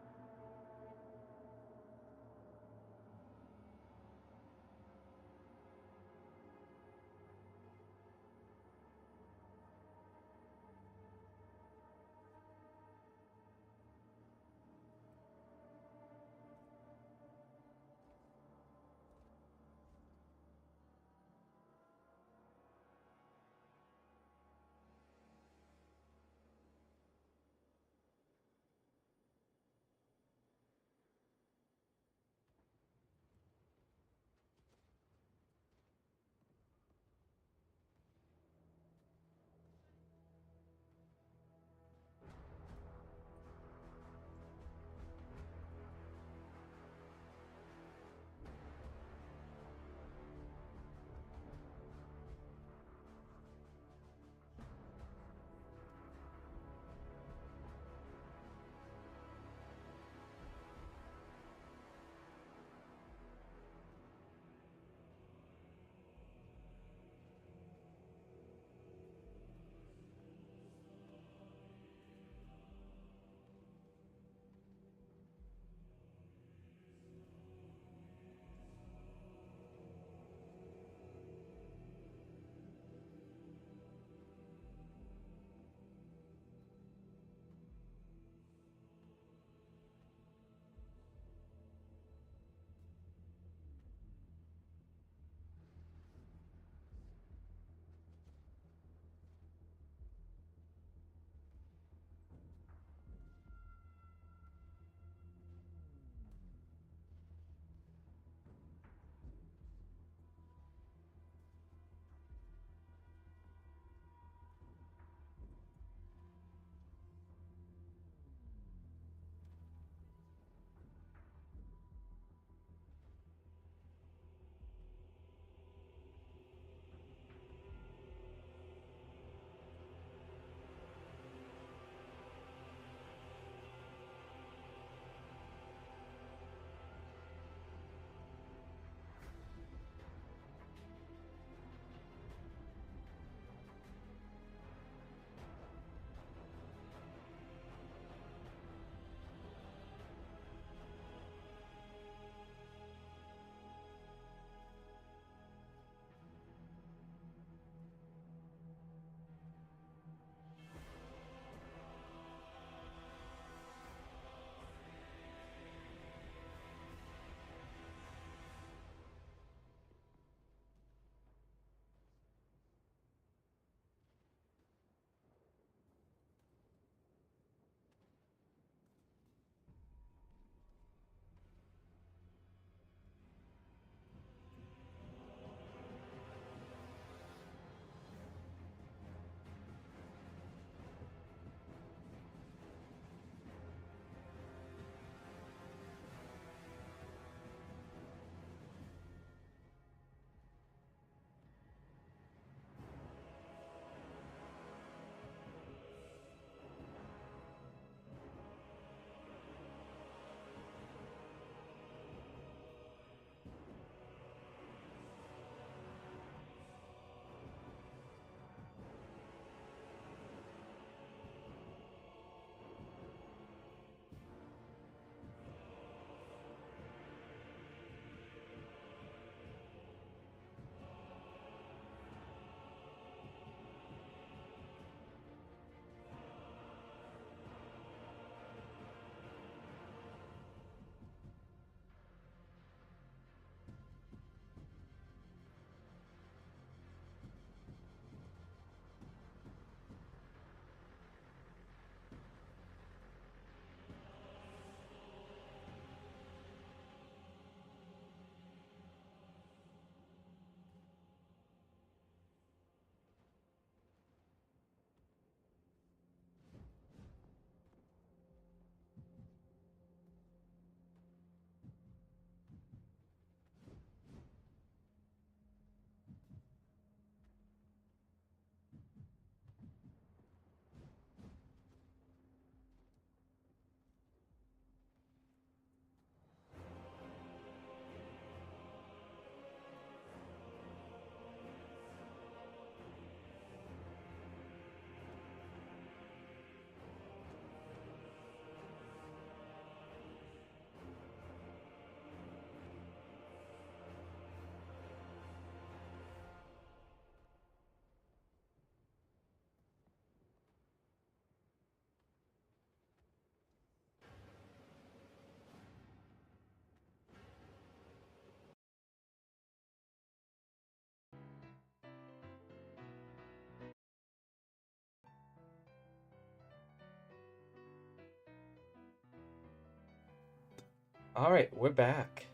All right, we're back.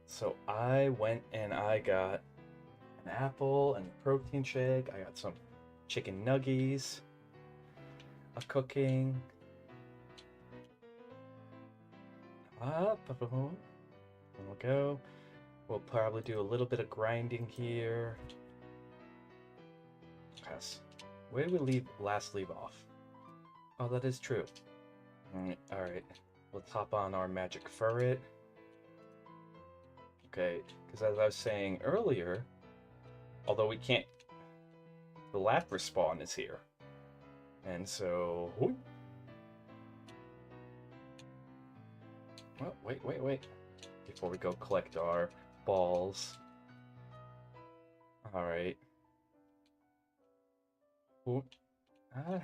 So I went and I got an apple and a protein shake. I got some chicken nuggies, a cooking. Boom. And we'll go. We'll probably do a little bit of grinding here. Yes. Where did we last leave off? Oh, that is true. All right. Let's hop on our magic ferret. Okay, because as I was saying earlier, although we can't, the Lapras spawn is here, and so. Whoop. Oh, wait. Before we go collect our balls. All right.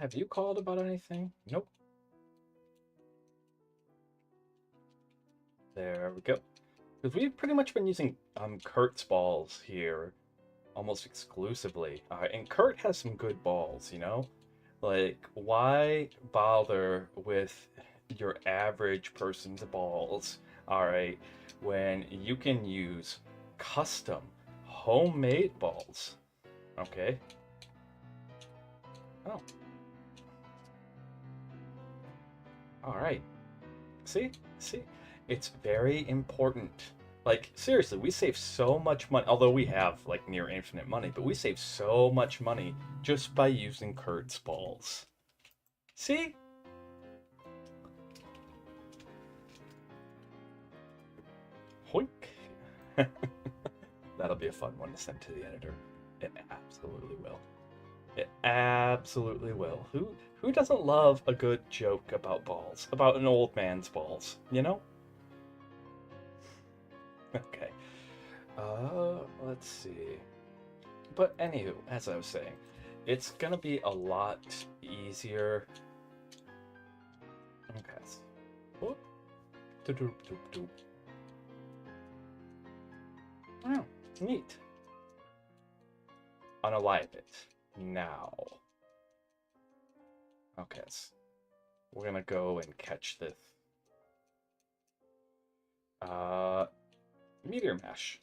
Have you called about anything? Nope. There we go. Because we've pretty much been using Kurt's balls here almost exclusively. And Kurt has some good balls, you know? Like, why bother with your average person's balls, alright, when you can use custom, homemade balls? Okay. Oh. Alright. See? It's very important. Like, seriously, we save so much money, although we have, like, near infinite money, but we save so much money just by using Kurt's balls. See? Hoink. That'll be a fun one to send to the editor. It absolutely will. It absolutely will. Who doesn't love a good joke about balls? About an old man's balls, you know? Okay. Let's see. But anywho, as I was saying, it's gonna be a lot easier. Okay. Oh. Oh, neat. Unalive it. Now. Okay. We're gonna go and catch this. Meteor Mash.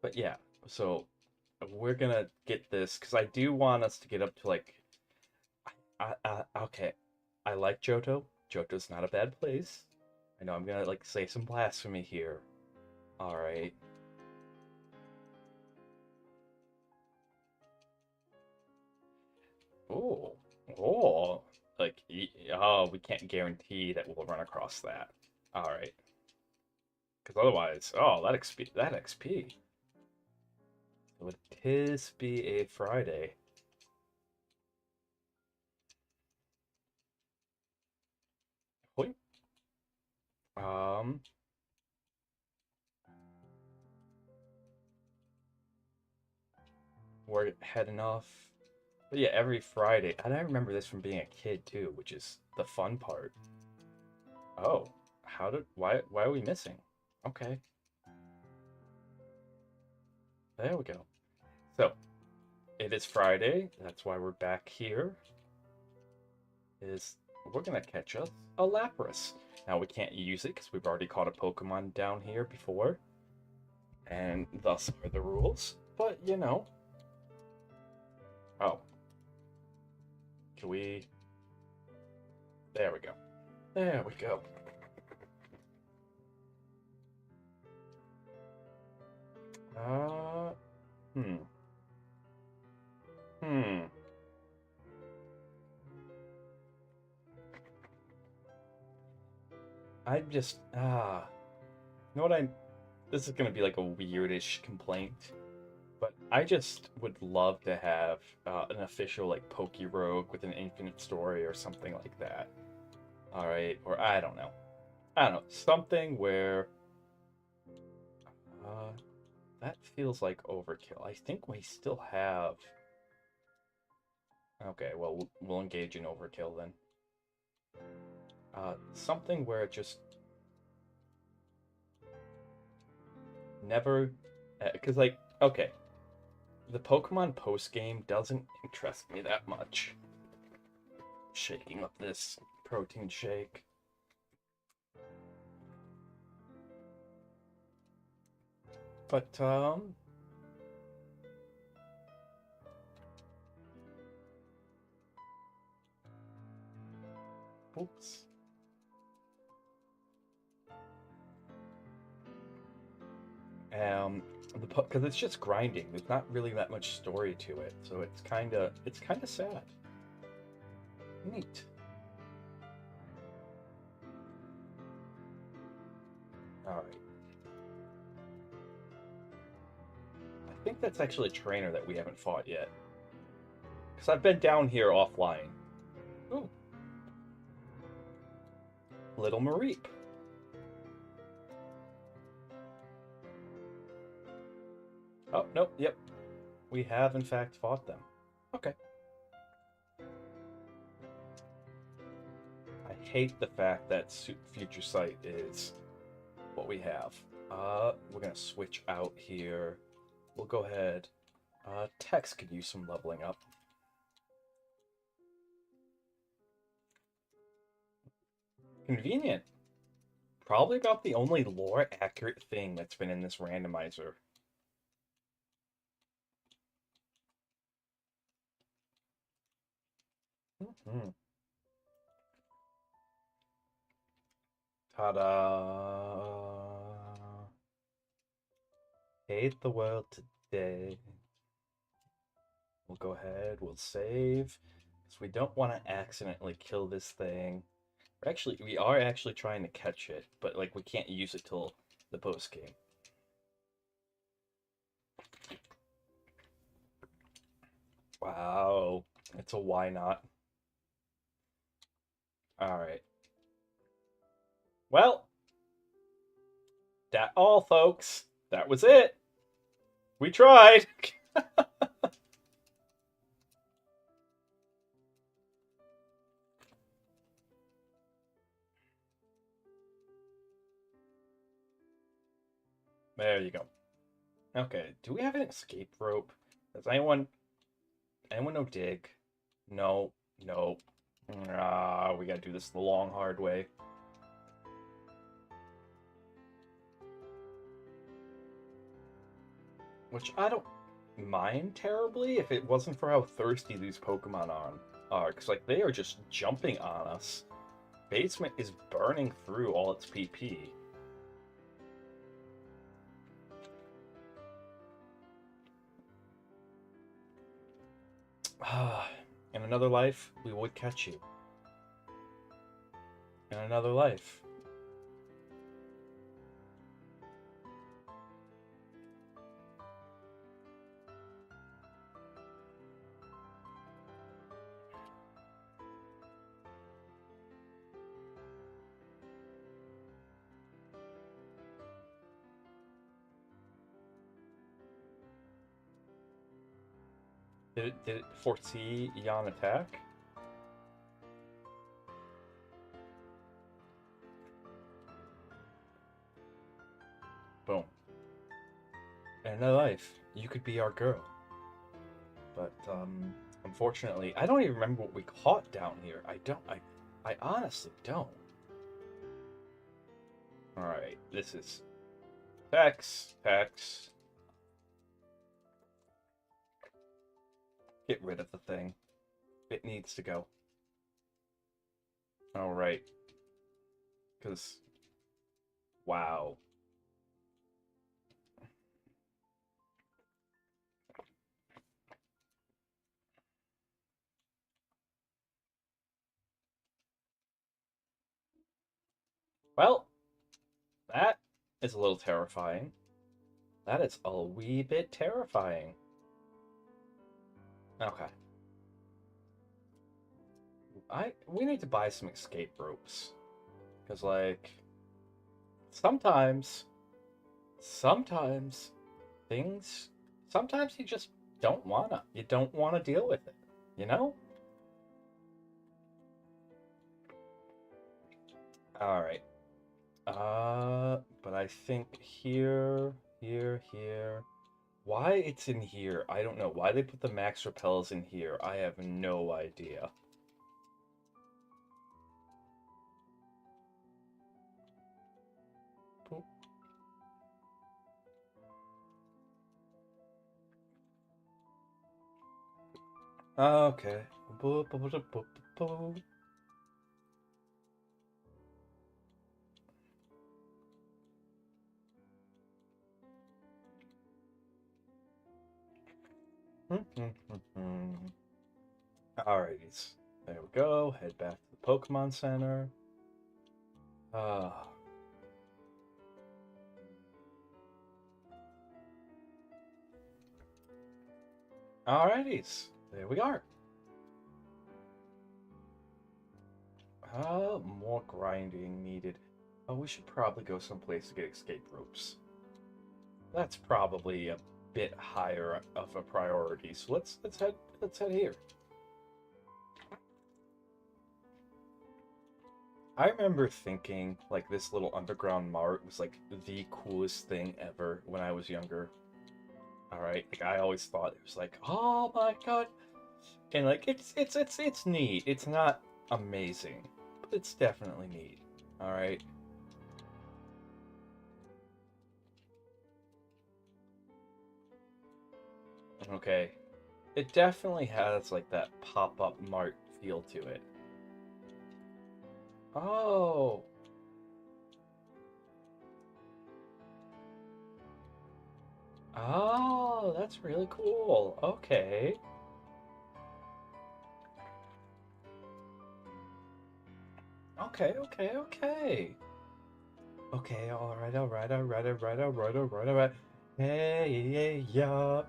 But yeah, so we're gonna get this because I do want us to get up to like. Okay, I like Johto. Johto's not a bad place. I know I'm gonna like say some blasphemy here. All right. Oh, like oh, we can't guarantee that we'll run across that. All right, because otherwise, oh, that XP. It would tis be a Friday. Hoi. We're heading off. But yeah, every Friday. And I remember this from being a kid too, which is the fun part. Oh, why are we missing? Okay. There we go. So, it is Friday. That's why we're back here. We're gonna catch us a Lapras. Now we can't use it because we've already caught a Pokemon down here before. And thus are the rules. But you know. Oh. Can we? There we go. There we go. Hmm. I'm just, you know what this is gonna be like a weirdish complaint, but I just would love to have an official like Pokerogue with an infinite story or something like that. Alright, or I don't know. Something where, that feels like overkill. I think we still have, okay, well, we'll engage in overkill then. Something where it just never, because like, okay, The Pokemon post-game doesn't interest me that much. Shaking up this protein shake. But, oops. Because it's just grinding. There's not really that much story to it, so it's kind of sad. Neat. All right. I think that's actually a trainer that we haven't fought yet. Because I've been down here offline. Ooh. Little Mareep. Oh, nope, yep. We have, in fact, fought them. Okay. I hate the fact that Future Sight is what we have. We're gonna switch out here. We'll go ahead. Tex could use some leveling up. Convenient. Probably about the only lore-accurate thing that's been in this randomizer. Mm-hmm. Ta-da! Hate the world today. We'll go ahead, we'll save. Because we don't want to accidentally kill this thing. Actually, we are actually trying to catch it, but like we can't use it till the post game. Wow, it's a why not. All right. Well, that all, folks. That was it. We tried. There you go. Okay, do we have an escape rope? Does anyone know dig? No, no. Ah, we gotta do this the long, hard way. Which I don't mind terribly if it wasn't for how thirsty these Pokemon are. Because, like, they are just jumping on us. Basement is burning through all its PP. In another life, we would catch you. In another life. Did it foresee Yon attack? Boom. In another life, you could be our girl. But, unfortunately, I don't even remember what we caught down here. I honestly don't. Alright, this is Pex. Get rid of the thing. It needs to go. Alright. Because, wow. Well, that is a little terrifying. That is a wee bit terrifying. Okay. We need to buy some escape ropes. Because, like, sometimes things, sometimes you just don't wanna. You don't wanna deal with it, you know? Alright. But I think here, Why it's in here, I don't know. Why they put the max repels in here, I have no idea. Boop. Okay. Boop, boop, boop, boop, boop. Alrighties. There we go. Head back to the Pokemon Center. Ah. Alrighties. There we are. More grinding needed. Oh, we should probably go someplace to get escape ropes. That's probably a bit higher of a priority. So let's head here. I remember thinking like this little underground mart was like the coolest thing ever when I was younger. All right, like I always thought it was like, oh my god, and like it's neat. It's not amazing, but it's definitely neat. All right. Okay. It definitely has like that pop-up mart feel to it. Oh. Oh, that's really cool. Okay. Okay, okay, okay. Okay, alright, alright, alright, alright, alright, alright, alright. Hey, yeah.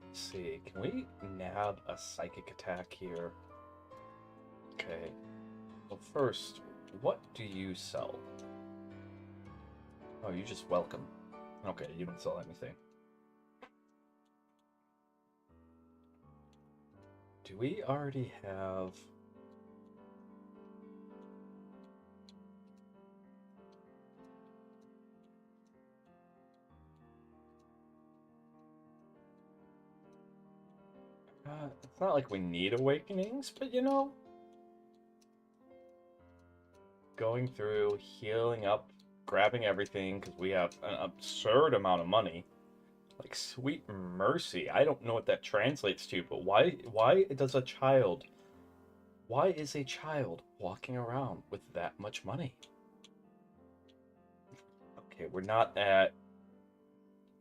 Let's see. Can we nab a psychic attack here? Okay. Well, first, what do you sell? Oh, you just welcome. Okay, you don't sell anything. Do we already have... it's not like we need awakenings, but you know... Going through, healing up, grabbing everything, because we have an absurd amount of money. Like, sweet mercy. I don't know what that translates to, but why does a child... Why is a child walking around with that much money? Okay, we're not at...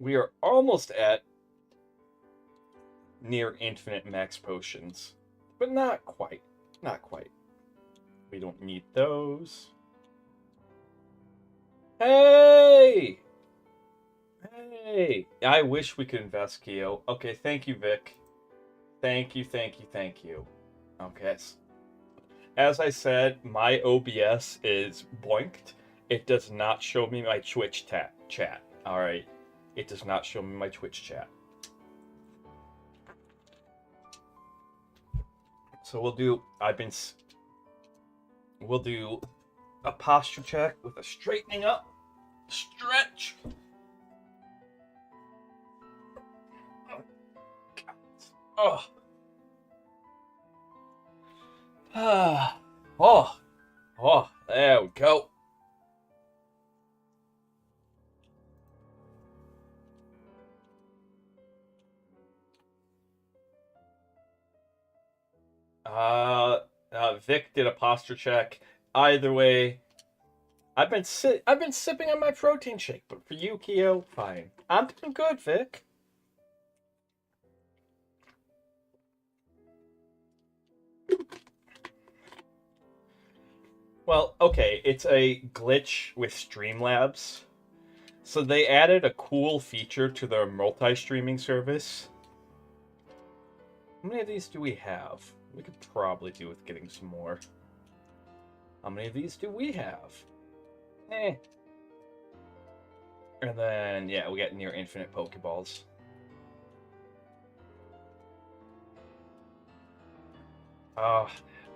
We are almost at near infinite max potions, but not quite. Not quite. We don't need those. Hey! Hey! I wish we could invest, Keo. Okay, thank you, Vic. Thank you, thank you, thank you. Okay. As I said, my OBS is boinked. It does not show me my Twitch chat. Alright. It does not show me my Twitch chat. So we'll do... We'll do a posture check with a straightening up. Stretch. Oh. Ah. Oh. Oh. There we go. Vic did a posture check. Either way, I've been sipping on my protein shake, but for you, Keo, fine. I'm doing good, Vic. Well, okay, it's a glitch with Streamlabs. So they added a cool feature to their multi-streaming service. How many of these do we have? We could probably do with getting some more. How many of these do we have? Eh. And then, yeah, we got near infinite Pokeballs. Oh,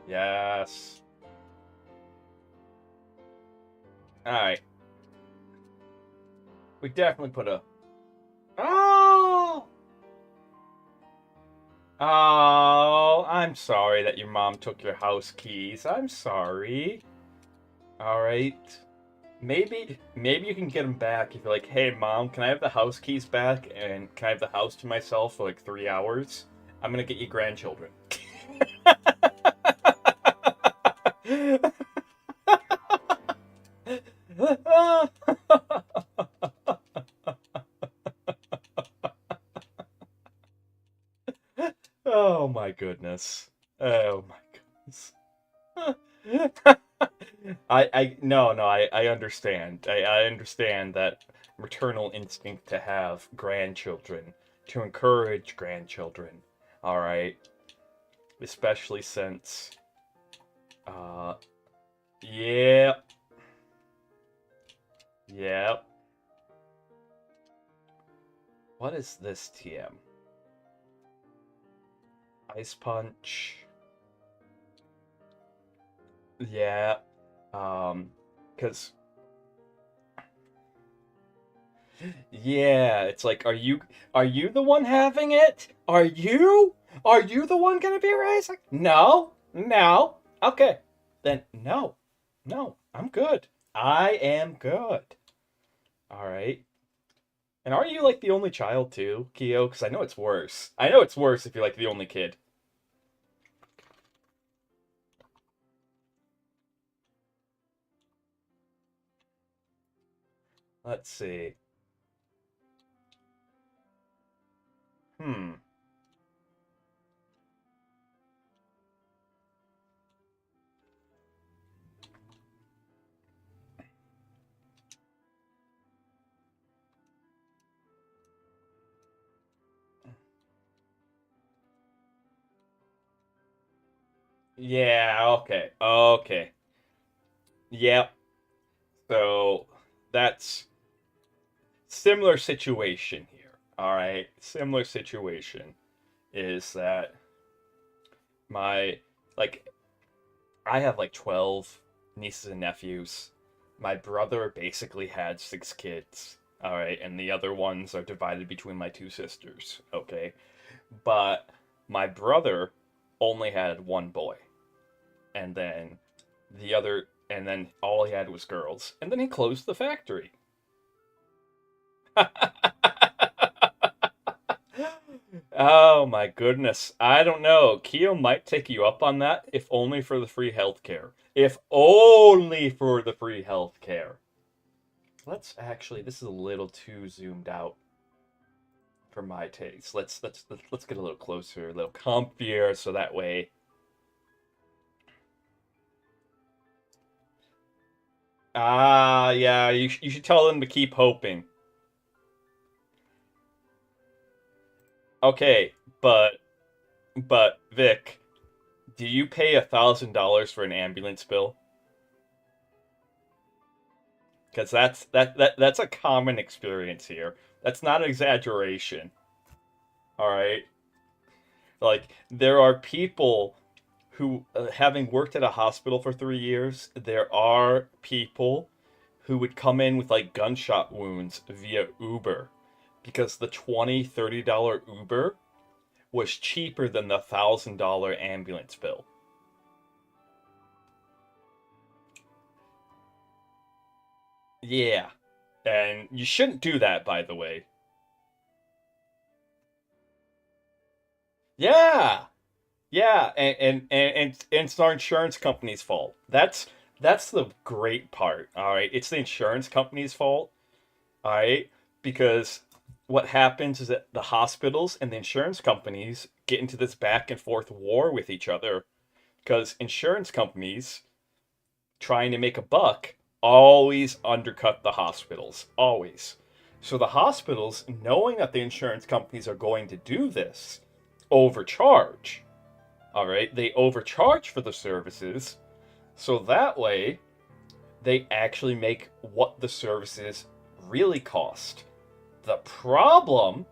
yes. Alright. We definitely put a... Oh! Oh, I'm sorry that your mom took your house keys. I'm sorry. Alright. Maybe you can get them back if you're like, hey mom, can I have the house keys back and can I have the house to myself for like 3 hours? I'm gonna get you grandchildren. Oh my goodness. Oh my goodness. I understand. I understand that maternal instinct to have grandchildren, to encourage grandchildren. All right, especially since, uh, yeah, yeah. What is this TM? Ice punch. Yeah. Because yeah, it's like, are you the one having it? Are you? Are you the one gonna be raising? No, no. Okay, then no, no. I'm good. I am good. All right. And are you like the only child too, Keo? Because I know it's worse. I know it's worse if you're like the only kid. Let's see. Hmm. Yeah. Okay. Okay. Yep. So that's similar situation here. All right, similar situation is that my like I have like 12 nieces and nephews. My brother basically had 6 kids. All right, and the other ones are divided between my 2 sisters. Okay, but my brother only had one boy, and then and then all he had was girls, and then he closed the factory. Oh my goodness. I don't know. Keo might take you up on that if only for the free healthcare. If only for the free healthcare. Let's actually, this is a little too zoomed out for my taste. Let's get a little closer, a little comfier so that way. Ah, yeah, you should tell them to keep hoping. Okay, but Vic, do you pay $1,000 for an ambulance bill? Because that's a common experience here. That's not an exaggeration. All right, like there are people who, having worked at a hospital for 3 years, there are people who would come in with like gunshot wounds via Uber because the $20-$30 Uber was cheaper than the $1,000 ambulance bill. Yeah, and you shouldn't do that, by the way. Yeah, yeah, and it's our insurance company's fault. That's the great part. All right, it's the insurance company's fault. All right, because what happens is that the hospitals and the insurance companies get into this back and forth war with each other because insurance companies trying to make a buck always undercut the hospitals, always. So the hospitals, knowing that the insurance companies are going to do this, overcharge. All right, they overcharge for the services, so that way they actually make what the services really cost. The problem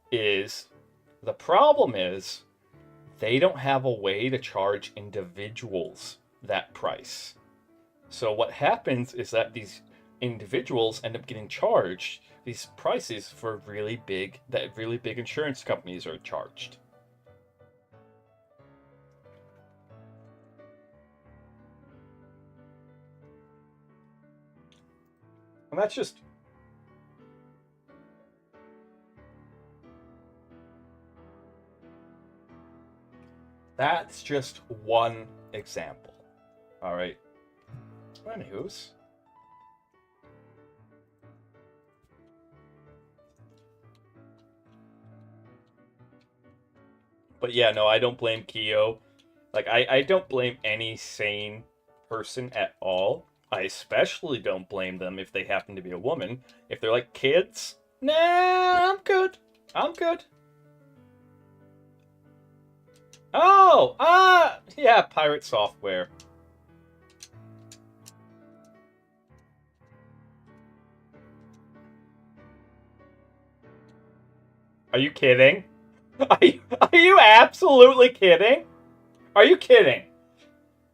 is the problem is they don't have a way to charge individuals that price. So what happens is that these individuals end up getting charged these prices for really big insurance companies are charged. And that's just one example. All right. Anywho's. But yeah, no, I don't blame Kyo. Like, I don't blame any sane person at all. I especially don't blame them if they happen to be a woman. If they're like kids, nah, I'm good. I'm good. Oh, yeah, pirate software. Are you kidding? Are you absolutely kidding? Are you kidding?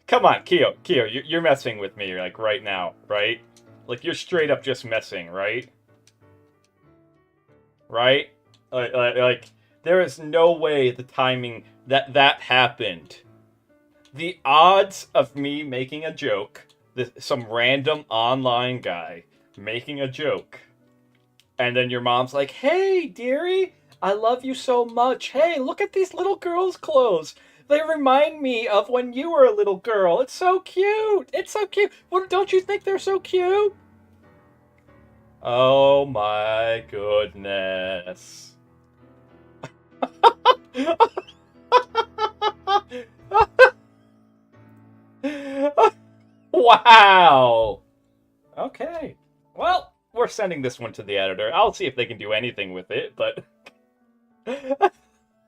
Come on, Kyo, you're messing with me like right now, right? Like you're straight up just messing, right? Right? Like there is no way the timing that happened. The odds of me making a joke, some random online guy making a joke, and then your mom's like, "Hey, dearie, I love you so much. Hey, look at these little girls' clothes. They remind me of when you were a little girl. It's so cute. It's so cute. Well, don't you think they're so cute?" Oh my goodness. Wow. Okay. Well, we're sending this one to the editor. I'll see if they can do anything with it, but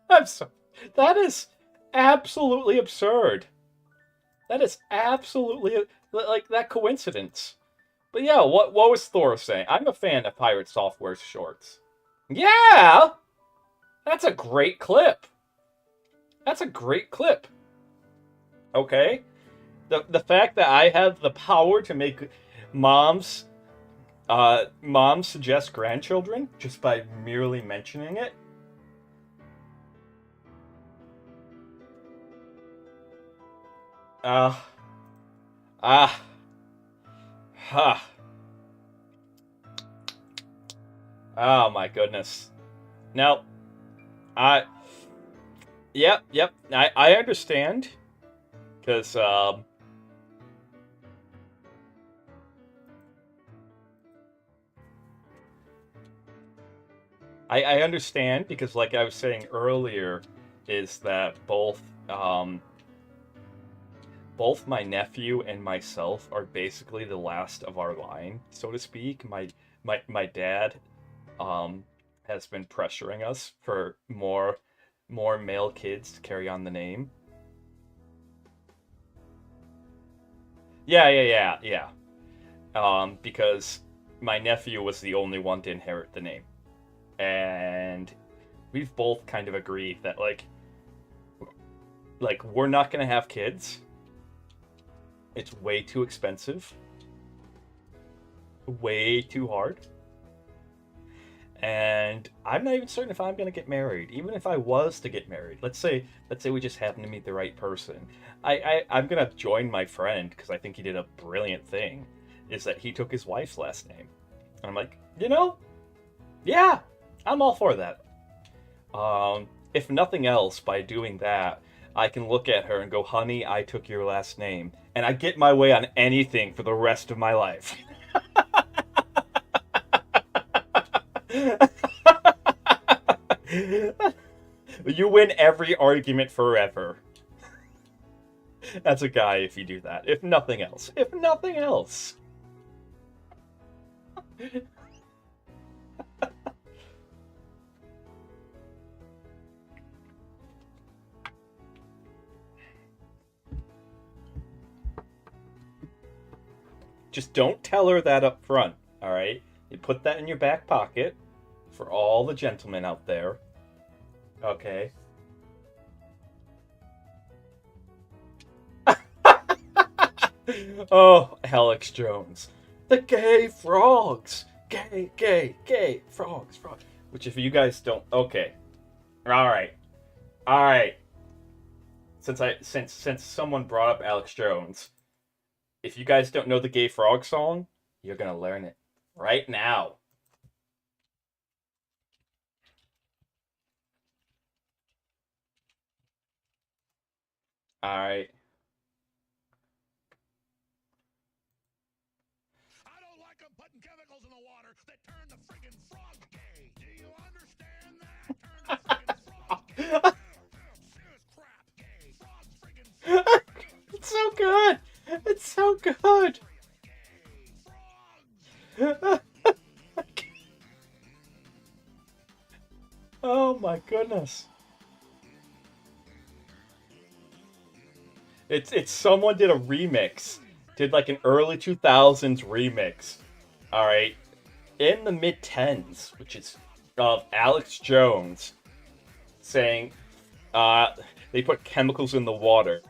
I'm sorry. That is absolutely absurd. That is absolutely like that coincidence. But yeah, what was Thor saying? I'm a fan of Pirate Software's shorts. Yeah, that's a great clip. That's a great clip. Okay, the fact that I have the power to make moms moms suggest grandchildren just by merely mentioning it. Uh, ah, ha. Oh my goodness. Now, I, yep. I understand because I understand because like I was saying earlier, is that both my nephew and myself are basically the last of our line, so to speak. My dad has been pressuring us for more male kids to carry on the name. Yeah. Because my nephew was the only one to inherit the name, and we've both kind of agreed that like we're not gonna have kids. It's way too expensive, way too hard. And I'm not even certain if I'm gonna get married. Even if I was to get married, let's say we just happen to meet the right person. I'm gonna join my friend because I think he did a brilliant thing. Is that he took his wife's last name? And I'm like, yeah, I'm all for that. If nothing else, by doing that, I can look at her and go, "Honey, I took your last name," and I get my way on anything for the rest of my life. You win every argument forever. That's a guy if you do that. If nothing else. If nothing else. Just don't tell her that up front, alright? You put that in your back pocket for all the gentlemen out there. Okay. Oh, Alex Jones. the gay frogs. Gay frogs. Which, if you guys don't, okay, all right. Since someone brought up Alex Jones, if you guys don't know the gay frog song, you're gonna learn it right now. All right. I don't like them putting chemicals in the water that turn the friggin' frog gay. Do you understand that? Turn the friggin' frog gay. Serious crap gay. Frog friggin' frog. It's so good. It's so good. Gay. Frogs. Oh my goodness. It's someone did a remix. Did like an early 2000s remix. All right. In the mid 10s, which is of Alex Jones saying uh they put chemicals in the water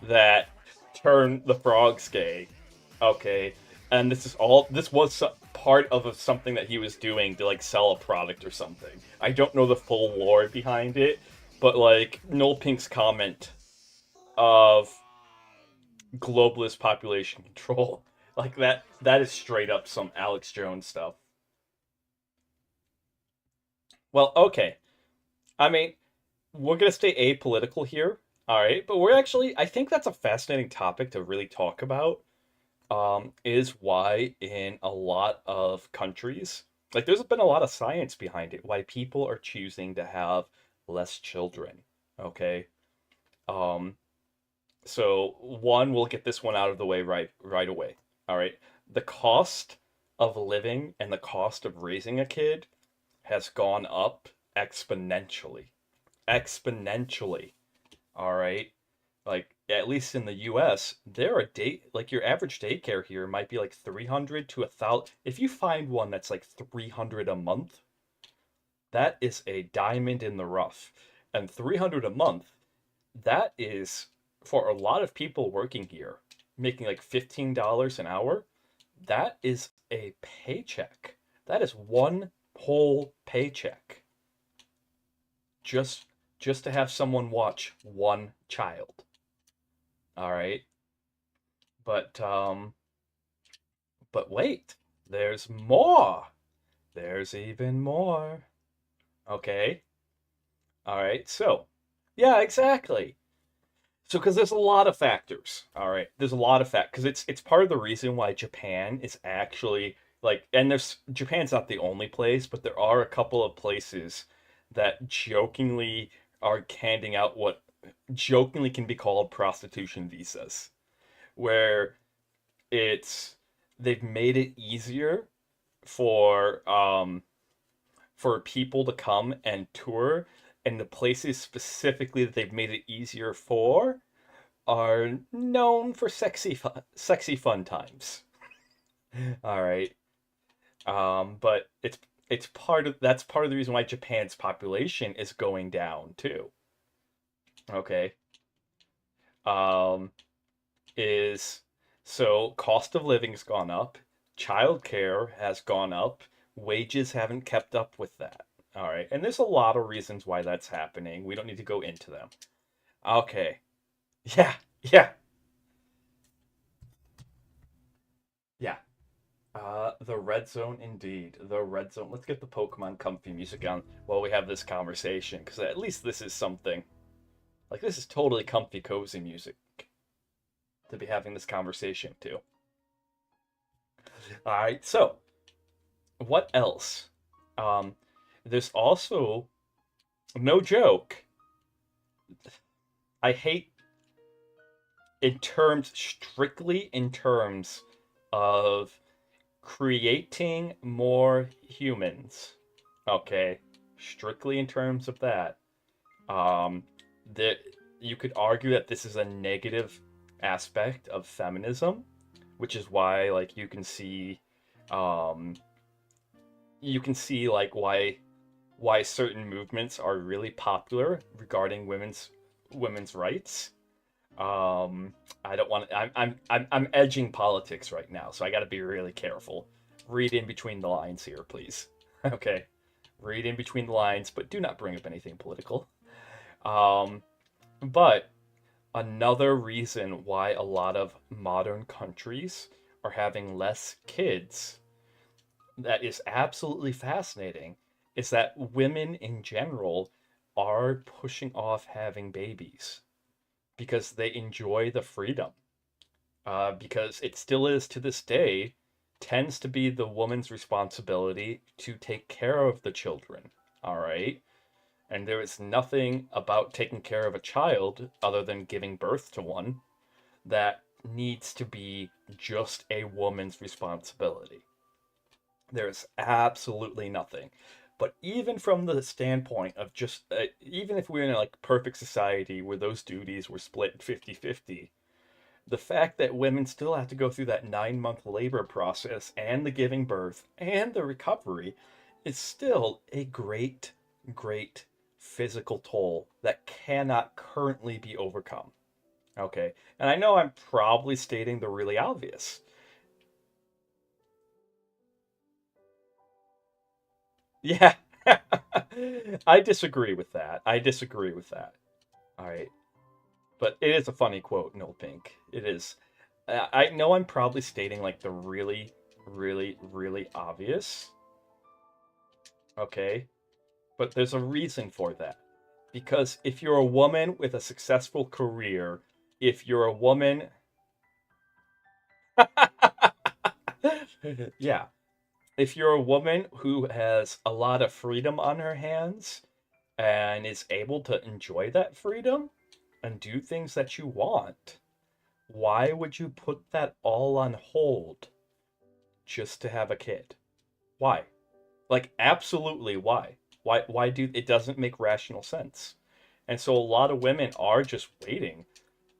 that turn the frogs gay. Okay. And this was part of something that he was doing to like sell a product or something. I don't know the full lore behind it, but like Noel Pink's comment of globalist population control, like that is straight up some Alex Jones stuff. Well, okay. I mean, we're gonna stay apolitical here, all right? But we're actually, I think that's a fascinating topic to really talk about. Is why in a lot of countries, like there's been a lot of science behind it, why people are choosing to have less children. Okay. Um, so one, we'll get this one out of the way right away. All right. The cost of living and the cost of raising a kid has gone up exponentially. Exponentially. All right. Like at least in the US, there are like your average daycare here might be like 300 to 1,000. If you find one that's like 300 a month, that is a diamond in the rough. And 300 a month, that is for a lot of people working here, making like $15 an hour, that is a paycheck. That is one whole paycheck just just to have someone watch one child. All right. But but wait, there's more. There's even more. Okay. All right. So, yeah, exactly. So, because there's a lot of factors. All right. There's a lot of because it's part of the reason why Japan is actually like, and there's Japan's not the only place, but there are a couple of places that jokingly are handing out what jokingly can be called prostitution visas, where it's they've made it easier for people to come and tour, and the places specifically that they've made it easier for are known for sexy fun times. All right. But it's part of that's part of the reason why Japan's population is going down too. Okay. Um is so cost of living's gone up, childcare has gone up, wages haven't kept up with that. All right. And there's a lot of reasons why that's happening. We don't need to go into them. Okay. Yeah. Yeah. Yeah. The red zone indeed. The red zone. Let's get the Pokemon comfy music on while we have this conversation, because at least this is something. Like, this is totally comfy, cozy music to be having this conversation too. Alright, so, what else? Um, there's also, no joke, I hate strictly in terms of creating more humans. Okay, strictly in terms of that. That you could argue that this is a negative aspect of feminism, which is why like um you can see like why certain movements are really popular regarding women's rights. I don't want. I'm edging politics right now, so I got to be really careful. Read in between the lines here, please. Okay, read in between the lines, but do not bring up anything political. Um, but another reason why a lot of modern countries are having less kids that is absolutely fascinating is that women in general are pushing off having babies because they enjoy the freedom. Because it still is to this day, tends to be the woman's responsibility to take care of the children. All right. And there is nothing about taking care of a child other than giving birth to one that needs to be just a woman's responsibility. There's absolutely nothing. But even from the standpoint of just, even if we're in a like perfect society where those duties were split 50-50, the fact that women still have to go through that 9 month labor process and the giving birth and the recovery is still a great, great physical toll that cannot currently be overcome. Okay. And I know I'm probably stating the really obvious. Yeah. I disagree with that. I disagree with that. All right. But it is a funny quote, no pink. It is. I know I'm probably stating like the really, really, really obvious. Okay. But there's a reason for that. Because if you're a woman with a successful career, if you're a woman. Yeah. If you're a woman who has a lot of freedom on her hands and is able to enjoy that freedom and do things that you want, why would you put that all on hold just to have a kid? Why? Like absolutely why? Why do it doesn't make rational sense. And so a lot of women are just waiting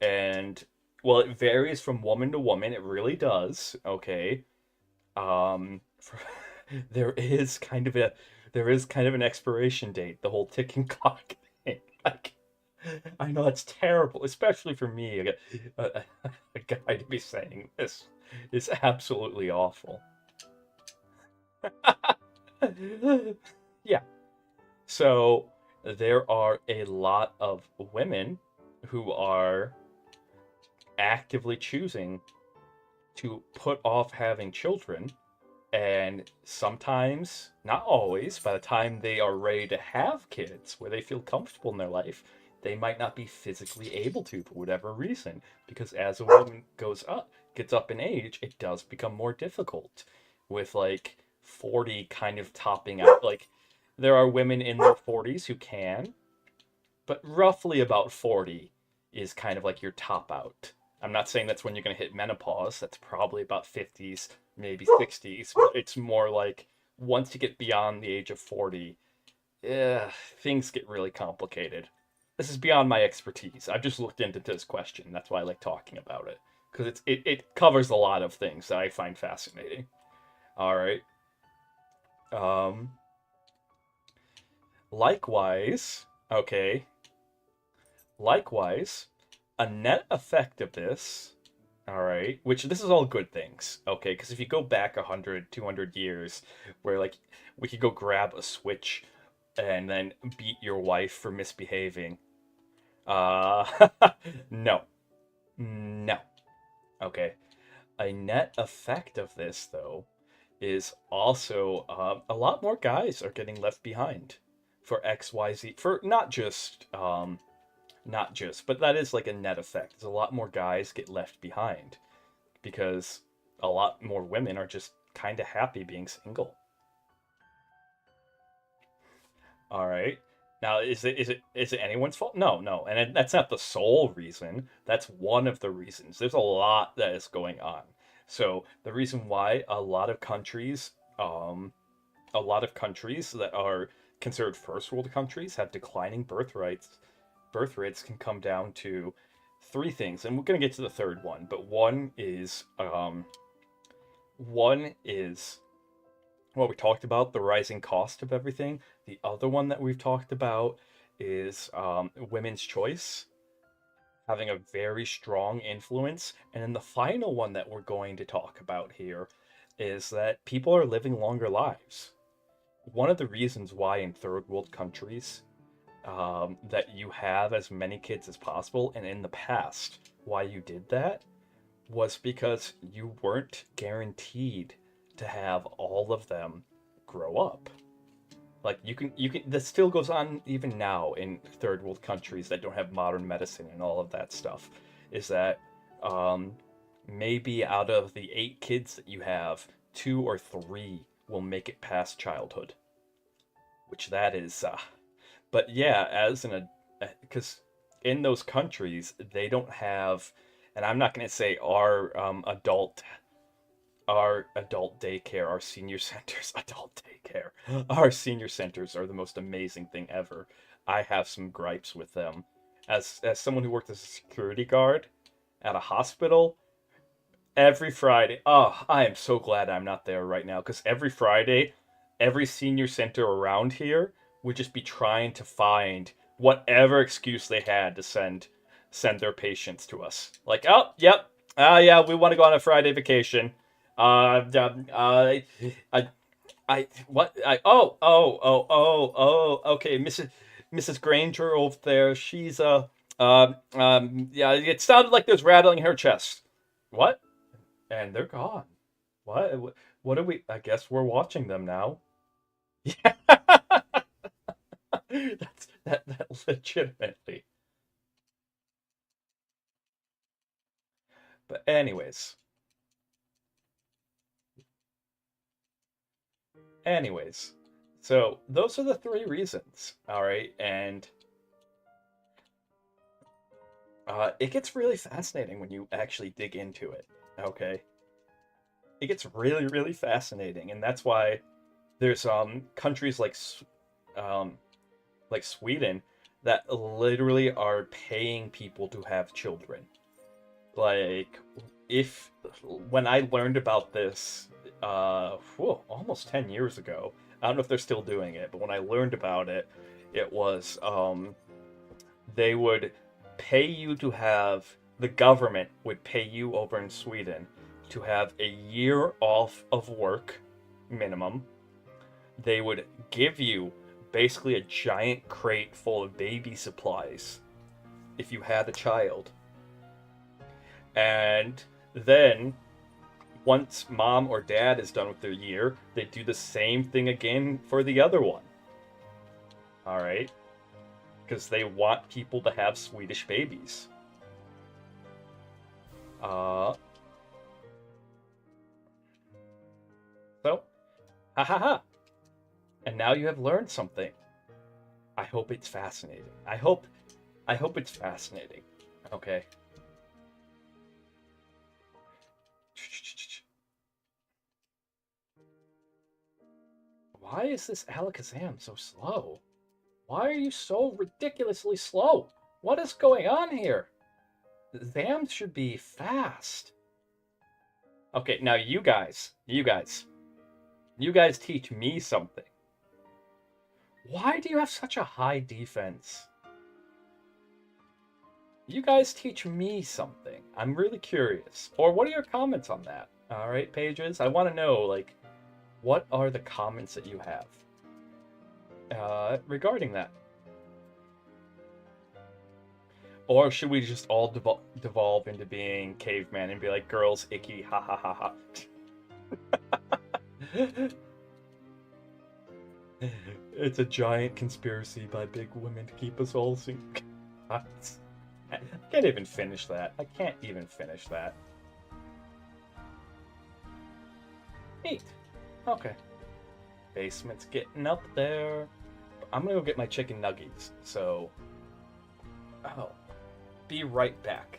and well it varies from woman to woman, it really does, okay? For, there is kind of a there is kind of an expiration date, the whole ticking clock thing. Like I know it's terrible, especially for me, a guy to be saying this is absolutely awful. Yeah. So there are a lot of women who are actively choosing to put off having children, and sometimes, not always, by the time they are ready to have kids, where they feel comfortable in their life, they might not be physically able to for whatever reason. Because as a woman gets up in age, it does become more difficult. With like 40 kind of topping out. Like, there are women in their 40s who can, but roughly about 40 is kind of like your top out. I'm not saying that's when you're going to hit menopause. That's probably about 50s, maybe 60s. But it's more like once you get beyond the age of 40, things get really complicated. This is beyond my expertise. I've just looked into this question. That's why I like talking about it. Because it covers a lot of things that I find fascinating. All right. Um, likewise, okay, likewise, a net effect of this, all right, which this is all good things, okay, because if you go back 100, 200 years, where like we could go grab a switch and then beat your wife for misbehaving, uh, no, no, okay. A net effect of this, though, is also a lot more guys are getting left behind for XYZ, for not just, but that is like a net effect. There's a lot more guys get left behind because a lot more women are just kind of happy being single. All right. Now, is it anyone's fault? No, no, and that's not the sole reason. That's one of the reasons. There's a lot that is going on. So the reason why a lot of countries that are considered first world countries have declining birth rates can come down to three things, and we're gonna get to the third one. But one is what we talked about, the rising cost of everything. The other one that we've talked about is women's choice. having a very strong influence. And then the final one that we're going to talk about here is that people are living longer lives. One of the reasons why in third world countries that you have as many kids as possible, and in the past, why you did that was because you weren't guaranteed to have all of them grow up. Like you can this still goes on even now in third world countries that don't have modern medicine and all of that stuff. Is that um, maybe out of the 8 kids that you have, 2 or 3 will make it past childhood, which that is. But yeah, as an because in those countries they don't have, and I'm not going to say our adult daycare, our senior centers, adult daycare, our senior centers are the most amazing thing ever. I have some gripes with them. As someone who worked as a security guard at a hospital, every Friday, oh, I am so glad I'm not there right now because every Friday, every senior center around here would just be trying to find whatever excuse they had to send their patients to us. Like, oh, yep, yeah, we want to go on a Friday vacation. Uh, um, uh, I, what? Okay, Mrs. Granger over there. She's yeah. It sounded like there's rattling in her chest. What? And they're gone. What? What are we? I guess we're watching them now. Yeah, that legitimately. But anyways. So those are the 3 reasons. All right, and it gets really fascinating when you actually dig into it. Okay, it gets really really fascinating, and that's why there's countries um like Sweden that literally are paying people to have children. Like if when I learned about this almost 10 years ago. I don't know if they're still doing it, but when I learned about it, it was they would pay you to have the government would pay you over in Sweden to have a year off of work minimum. They would give you basically a giant crate full of baby supplies if you had a child. And then once mom or dad is done with their year, they do the same thing again for the other one. All right? Because they want people to have Swedish babies. Uh, so, ha ha ha. And now you have learned something. I hope it's fascinating. I hope it's fascinating. Okay. Why is this Alakazam so slow? Why are you so ridiculously slow? What is going on here? Zam should be fast. Okay, now you guys teach me something. Why do you have such a high defense? You guys teach me something. I'm really curious. Or what are your comments on that? All right, pages. I want to know, like, what are the comments that you have regarding that? Or should we just all devolve into being caveman and be like, girls, icky, ha ha ha ha? It's a giant conspiracy by big women to keep us all single. I can't even finish that. I can't even finish that. 8. Okay. Basement's getting up there. I'm gonna go get my chicken nuggets. So, oh, be right back.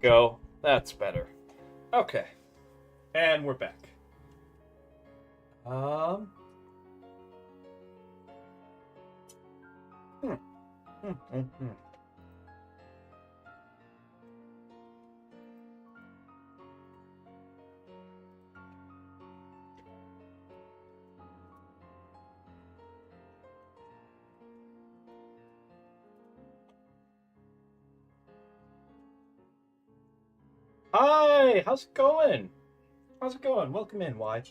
go. That's better. Okay. And we're back. Um. Hmm. Hmm. Hmm. Hmm. Hi, how's it going? How's it going? Welcome in, Why?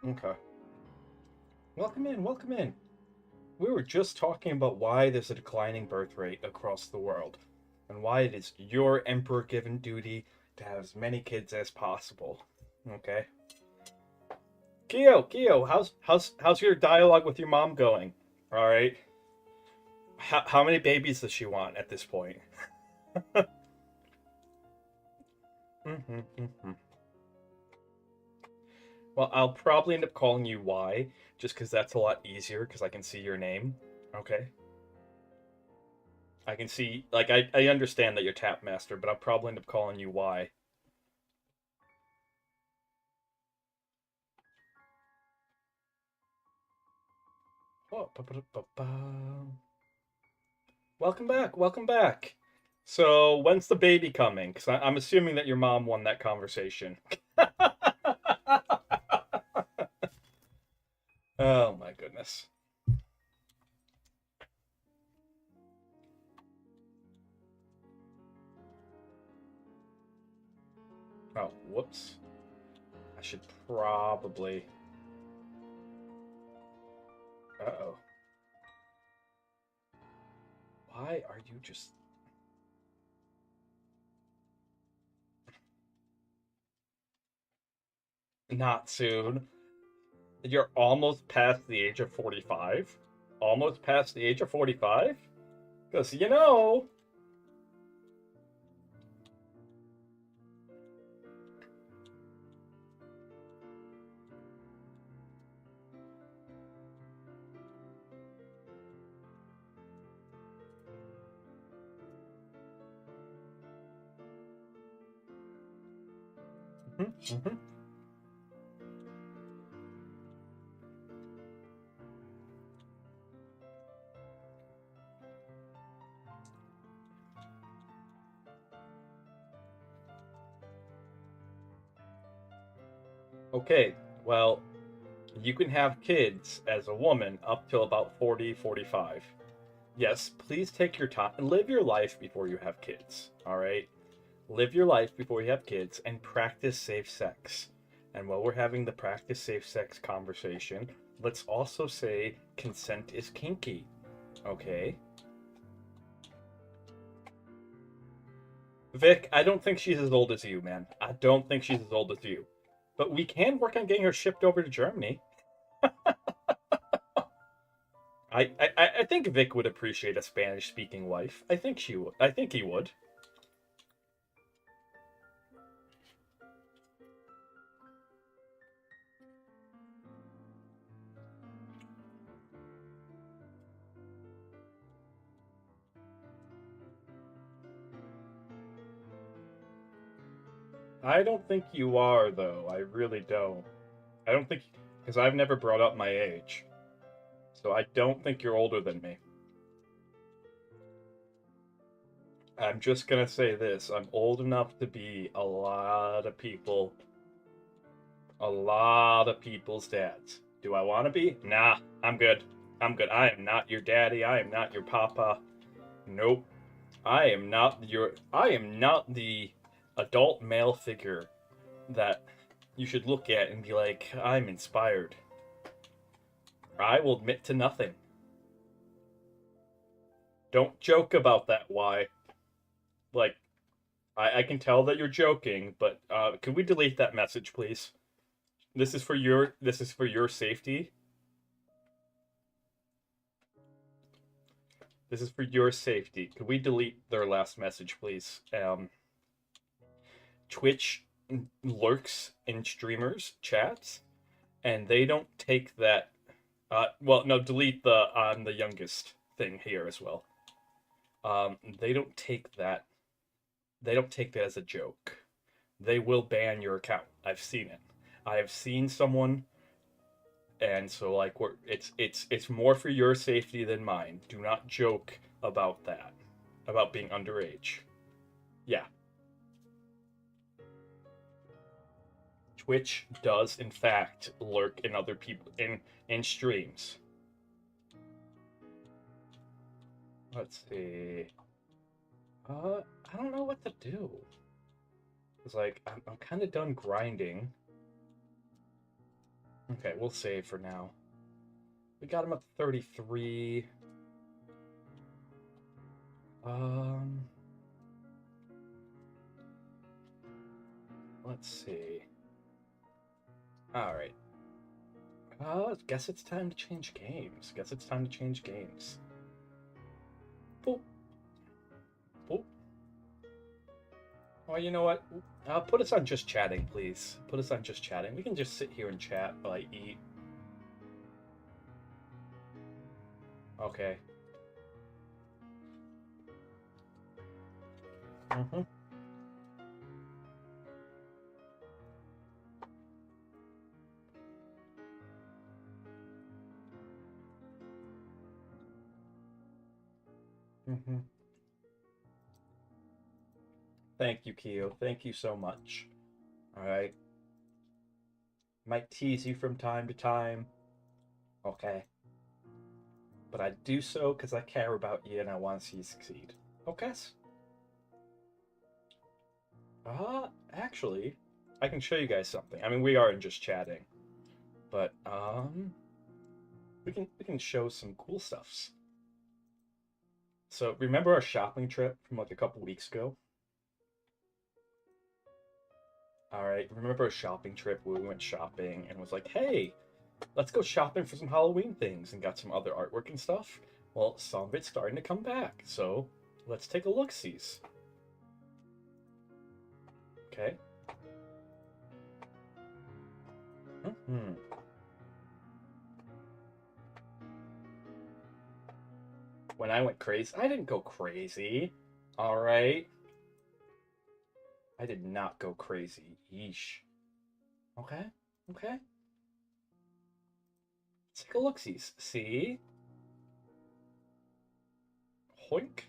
Okay. Welcome in, welcome in. We were just talking about why there's a declining birth rate across the world, and why it is your emperor-given duty to have as many kids as possible. Okay. Kyo, how's your dialogue with your mom going? All right. How many babies does she want at this point? Mm-hmm, mm-hmm. Well, I'll probably end up calling you Y, just because that's a lot easier, because I can see your name. Okay. I can see, like, I understand that you're Tap Master, but I'll probably end up calling you Y. Oh, welcome back, welcome back. So, when's the baby coming? Because I'm assuming that your mom won that conversation. Oh my goodness. Oh, whoops. I should probably. Uh-oh. Why are you just. Not soon. You're almost past the age of 45? Almost past the age of 45? Because, you know. Mm-hmm. Okay, well, you can have kids as a woman up till about 40, 45. Yes, please take your time and live your life before you have kids, all right? Live your life before you have kids and practice safe sex. And while we're having the practice safe sex conversation, let's also say consent is kinky, okay? Vic, I don't think she's as old as you, man. I don't think she's as old as you. But we can work on getting her shipped over to Germany. I think Vic would appreciate a Spanish speaking wife. I think she would. I think he would. I don't think you are, though. I really don't. I don't think. Because I've never brought up my age. So I don't think you're older than me. I'm just gonna say this. I'm old enough to be a lot of people's dads. Do I want to be? Nah, I'm good. I'm good. I am not your daddy. I am not your papa. Nope. I am not the adult male figure that you should look at and be like, I'm inspired. I will admit to nothing. Don't joke about that, why? Like, I can tell that you're joking, but can we delete that message, please? This is for your safety. This is for your safety. Could we delete their last message, please? Twitch lurks in streamers' chats, and they don't take that. Well, no, delete the "I'm the youngest" thing here as well. They don't take that. They don't take that as a joke. They will ban your account. I've seen it. I have seen someone, and so like it's more for your safety than mine. Do not joke about that, about being underage. Yeah. Twitch does in fact lurk in other people in streams. Let's see. I don't know what to do. It's like I'm kind of done grinding. Okay, we'll save for now. We got him up 33. Let's see. All right. Guess it's time to change games. Boop. Boop. Well, you know what? Put us on just chatting, please. Put us on just chatting. We can just sit here and chat while I eat. Okay. Mm-hmm. Mm-hmm. Thank you, Keo. Thank you so much. All right. Might tease you from time to time. Okay. But I do so because I care about you and I want to see you succeed. Okay? Actually, I can show you guys something. I mean, we are in just chatting. But, we can show some cool stuffs. So, remember our shopping trip from like a couple weeks ago? Alright, remember a shopping trip where we went shopping and was like, hey, let's go shopping for some Halloween things and got some other artwork and stuff? Well, some of it's starting to come back, so let's take a look-sees. Okay. When I went crazy, I didn't go crazy. Alright. I did not go crazy. Yeesh. Okay. Okay. Let's take a look-sees. See? Hoink.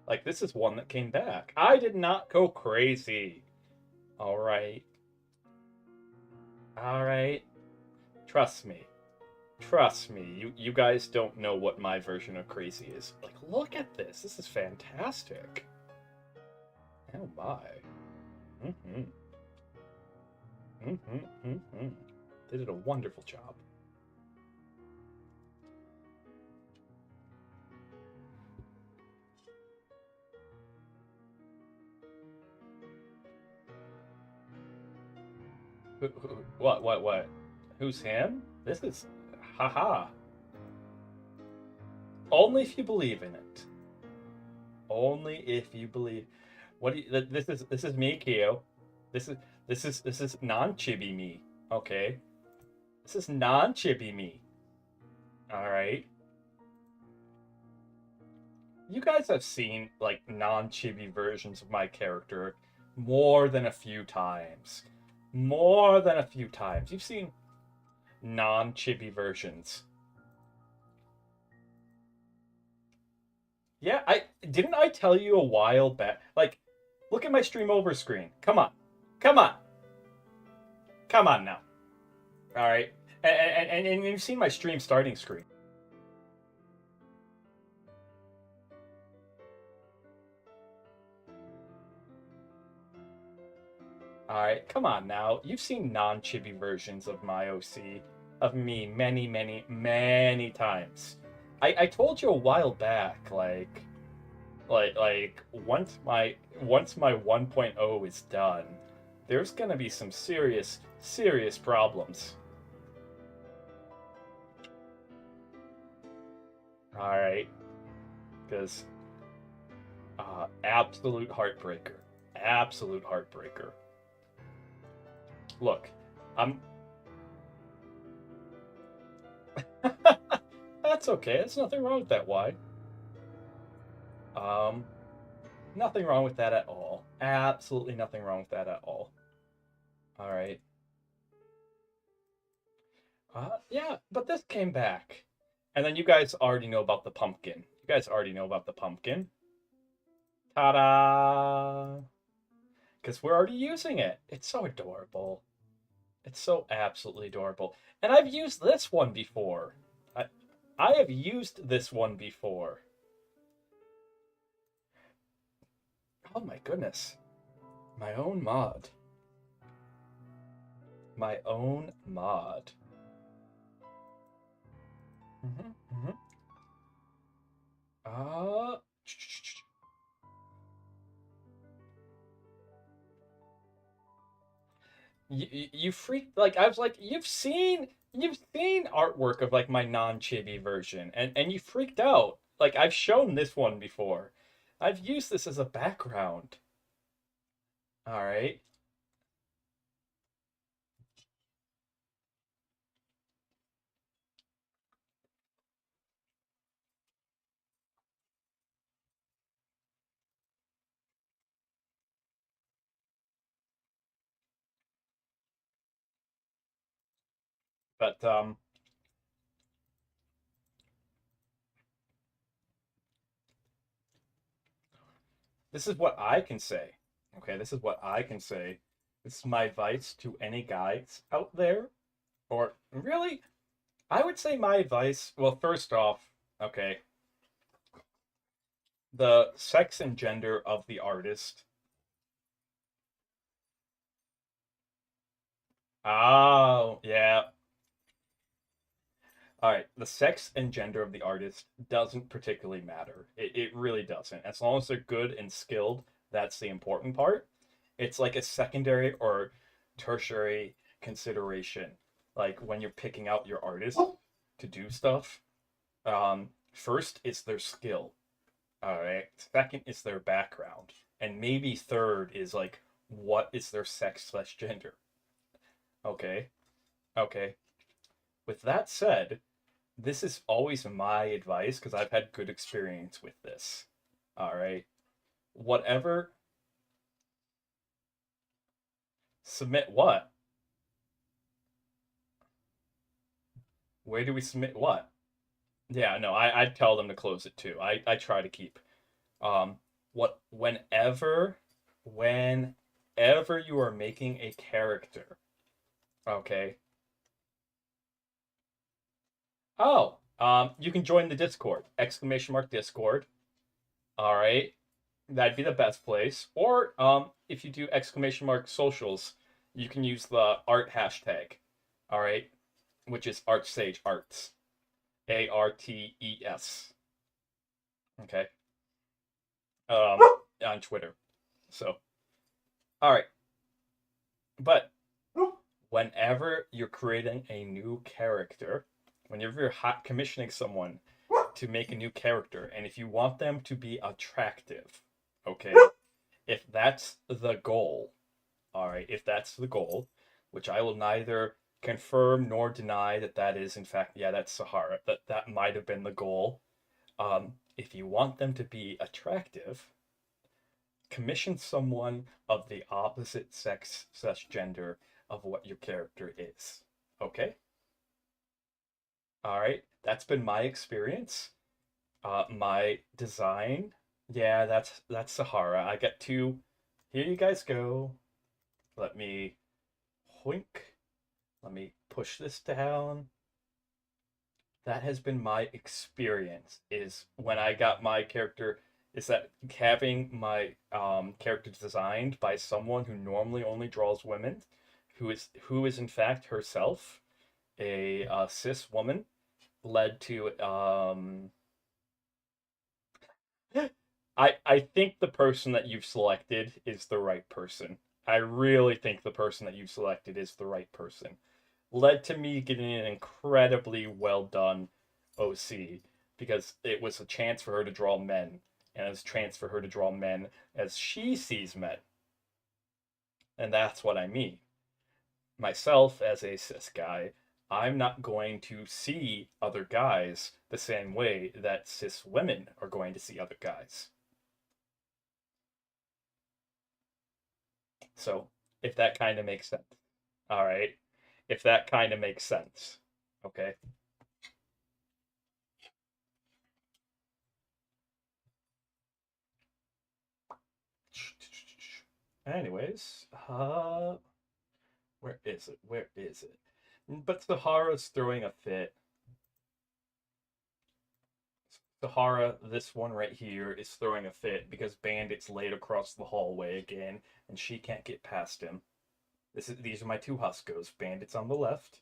Like, this is one that came back. I did not go crazy. Alright. Alright. Trust me. Trust me. You guys don't know what my version of crazy is. Like, look at this. This is fantastic. Oh my. They did a wonderful job. What? Who's him? This is... Haha. Only if you believe in it. Only if you believe... What do you... This is me, Keo. This is non-chibi me. Okay? This is non-chibi me. Alright? You guys have seen, like, non-chibi versions of my character more than a few times. More than a few times. You've seen non-chibi versions. Yeah, didn't I tell you a while back? Like, look at my stream over screen. Come on. Come on. Come on now. Alright. And you've seen my stream starting screen. Alright, come on now. You've seen non-chibi versions of my OC, of me, many times. I told you a while back, like once my 1.0 is done, there's gonna be some serious problems. All right, because absolute heartbreaker, absolute heartbreaker. Look, I'm. That's okay. There's nothing wrong with that. Why? Um, Nothing wrong with that at all. Absolutely nothing wrong with that at all. All right. Yeah, but this came back. And then you guys already know about the pumpkin. You guys already know about the pumpkin. Ta-da! Because we're already using it. It's so adorable. It's so absolutely adorable. And I've used this one before. I, I have used this one before. Oh my goodness. My own mod. My own mod. Mm-hmm. Uh, you freaked like I was like you've seen artwork of like my non-chibi version and you freaked out. Like I've shown this one before. I've used this as a background. All right. But this is what I can say. Okay, this is what I can say. This is my advice to any guys out there. Or really, I would say my advice, well, first off, okay, the sex and gender of the artist. Oh, yeah. All right, the sex and gender of the artist doesn't particularly matter. It really doesn't. As long as they're good and skilled, that's the important part. It's like a secondary or tertiary consideration. Like when you're picking out your artist to do stuff, first it's their skill. All right. Second is their background. And maybe third is like what is their sex slash gender. Okay. Okay. With that said, this is always my advice because I've had good experience with this. All right. Whatever, submit what? Where do we submit what? Yeah, no, I'd tell them to close it too. I try to keep what whenever you are making a character, okay. Oh, you can join the Discord. Exclamation mark Discord. All right. That'd be the best place. Or if you do exclamation mark socials, you can use the art hashtag. All right, which is ArtSage Arts, ARTES. Okay, um, on Twitter. So, all right, but whenever you're creating a new character, whenever you're hot commissioning someone to make a new character, and if you want them to be attractive, okay, if that's the goal, all right, if that's the goal, which I will neither confirm nor deny that that is in fact, yeah, that's Sahara. That might have been the goal. If you want them to be attractive, commission someone of the opposite sex slash gender of what your character is. Okay. All right. That's been my experience. My design. Yeah, that's Sahara. I get two. Here you guys go. Let me hoink. Let me push this down. That has been my experience is when I got my character is that having my character designed by someone who normally only draws women, who is in fact herself a cis woman, led to I think the person that you've selected is the right person. I really think the person that you've selected is the right person. Led to me getting an incredibly well done OC because it was a chance for her to draw men, and it was a chance for her to draw men as she sees men. And that's what I mean. Myself, as a cis guy, I'm not going to see other guys the same way that cis women are going to see other guys. So, if that kind of makes sense. All right. If that kind of makes sense. Okay. Anyways, where is it? Where is it? But Sahara's throwing a fit. Sahara, this one right here, is throwing a fit because Bandit's laid across the hallway again, and she can't get past him. These are my two Huskos. Bandit's on the left,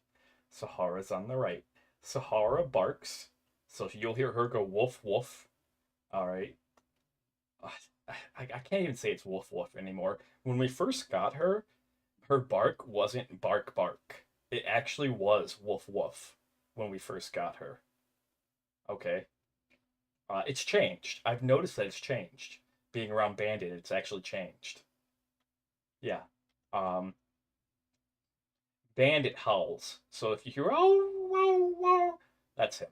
Sahara's on the right. Sahara barks, so you'll hear her go woof woof. All right. I can't even say it's woof woof anymore. When we first got her, her bark wasn't bark bark. It actually was woof woof when we first got her. Okay. It's changed. I've noticed that it's changed. Being around Bandit, it's actually changed. Yeah. Um, Bandit howls. So if you hear oh whoa whoa, that's him.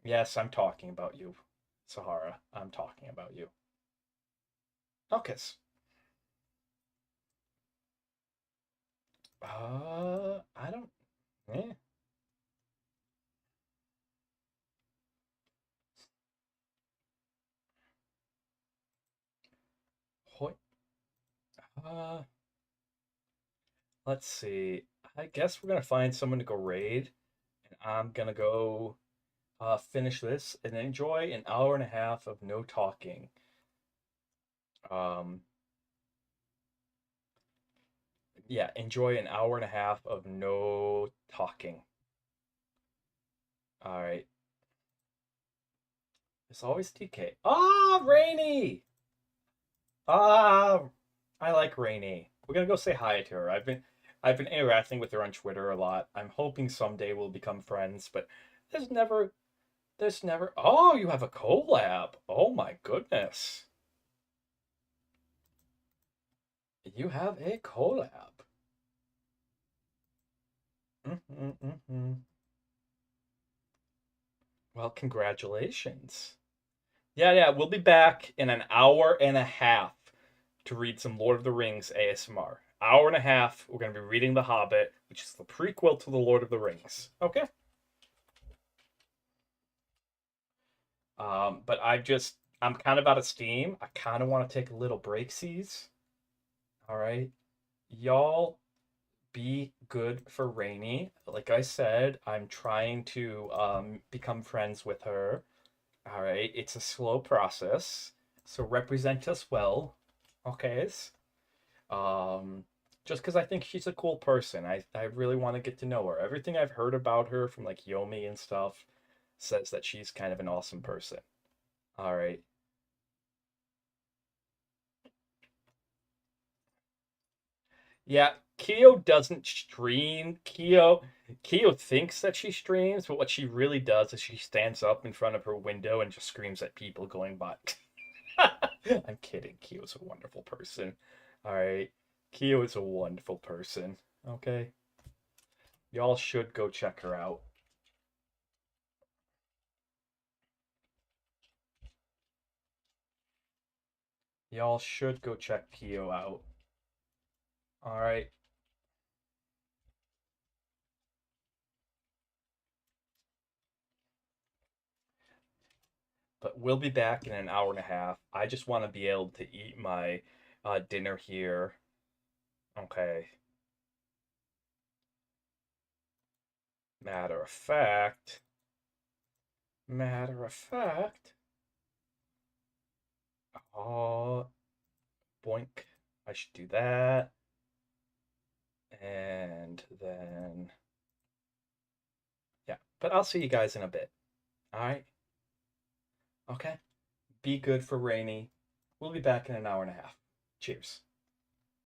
Yes, I'm talking about you, Sahara. I'm talking about you. Okay. I don't. Eh. Hoi- Uh, let's see. I guess we're gonna find someone to go raid, and I'm gonna go finish this and enjoy an hour and a half of no talking. Um, yeah, enjoy an hour and a half of no talking. All right. It's always TK. Ah, Rainy. Ah, I like Rainy. We're gonna go say hi to her. I've been interacting with her on Twitter a lot. I'm hoping someday we'll become friends, but there's never there's never. Oh, you have a collab. Oh my goodness. You have a collab. Mm-hmm. Well, congratulations. Yeah, yeah, we'll be back in an hour and a half to read some Lord of the Rings ASMR. Hour and a half, we're going to be reading The Hobbit, which is the prequel to The Lord of the Rings. Okay? But I'm kind of out of steam. I kind of want to take a little break, seas. All right? Y'all be good for Rainy. Like I said, I'm trying to become friends with her. All right? It's a slow process. So represent us well. Okay? Um, just because I think she's a cool person. I really want to get to know her. Everything I've heard about her from like Yomi and stuff says that she's kind of an awesome person. All right. Yeah, Kyo doesn't stream. Kyo thinks that she streams, but what she really does is she stands up in front of her window and just screams at people going by. I'm kidding. Kyo's a wonderful person. All right. Kyo is a wonderful person. Okay. Y'all should go check her out. Y'all should go check Kyo out. All right. But we'll be back in an hour and a half. I just want to be able to eat my dinner here. Okay. Matter of fact, matter of fact, oh, boink. I should do that. And then, yeah. But I'll see you guys in a bit. All right. Okay. Be good for Rainy. We'll be back in an hour and a half. Cheers.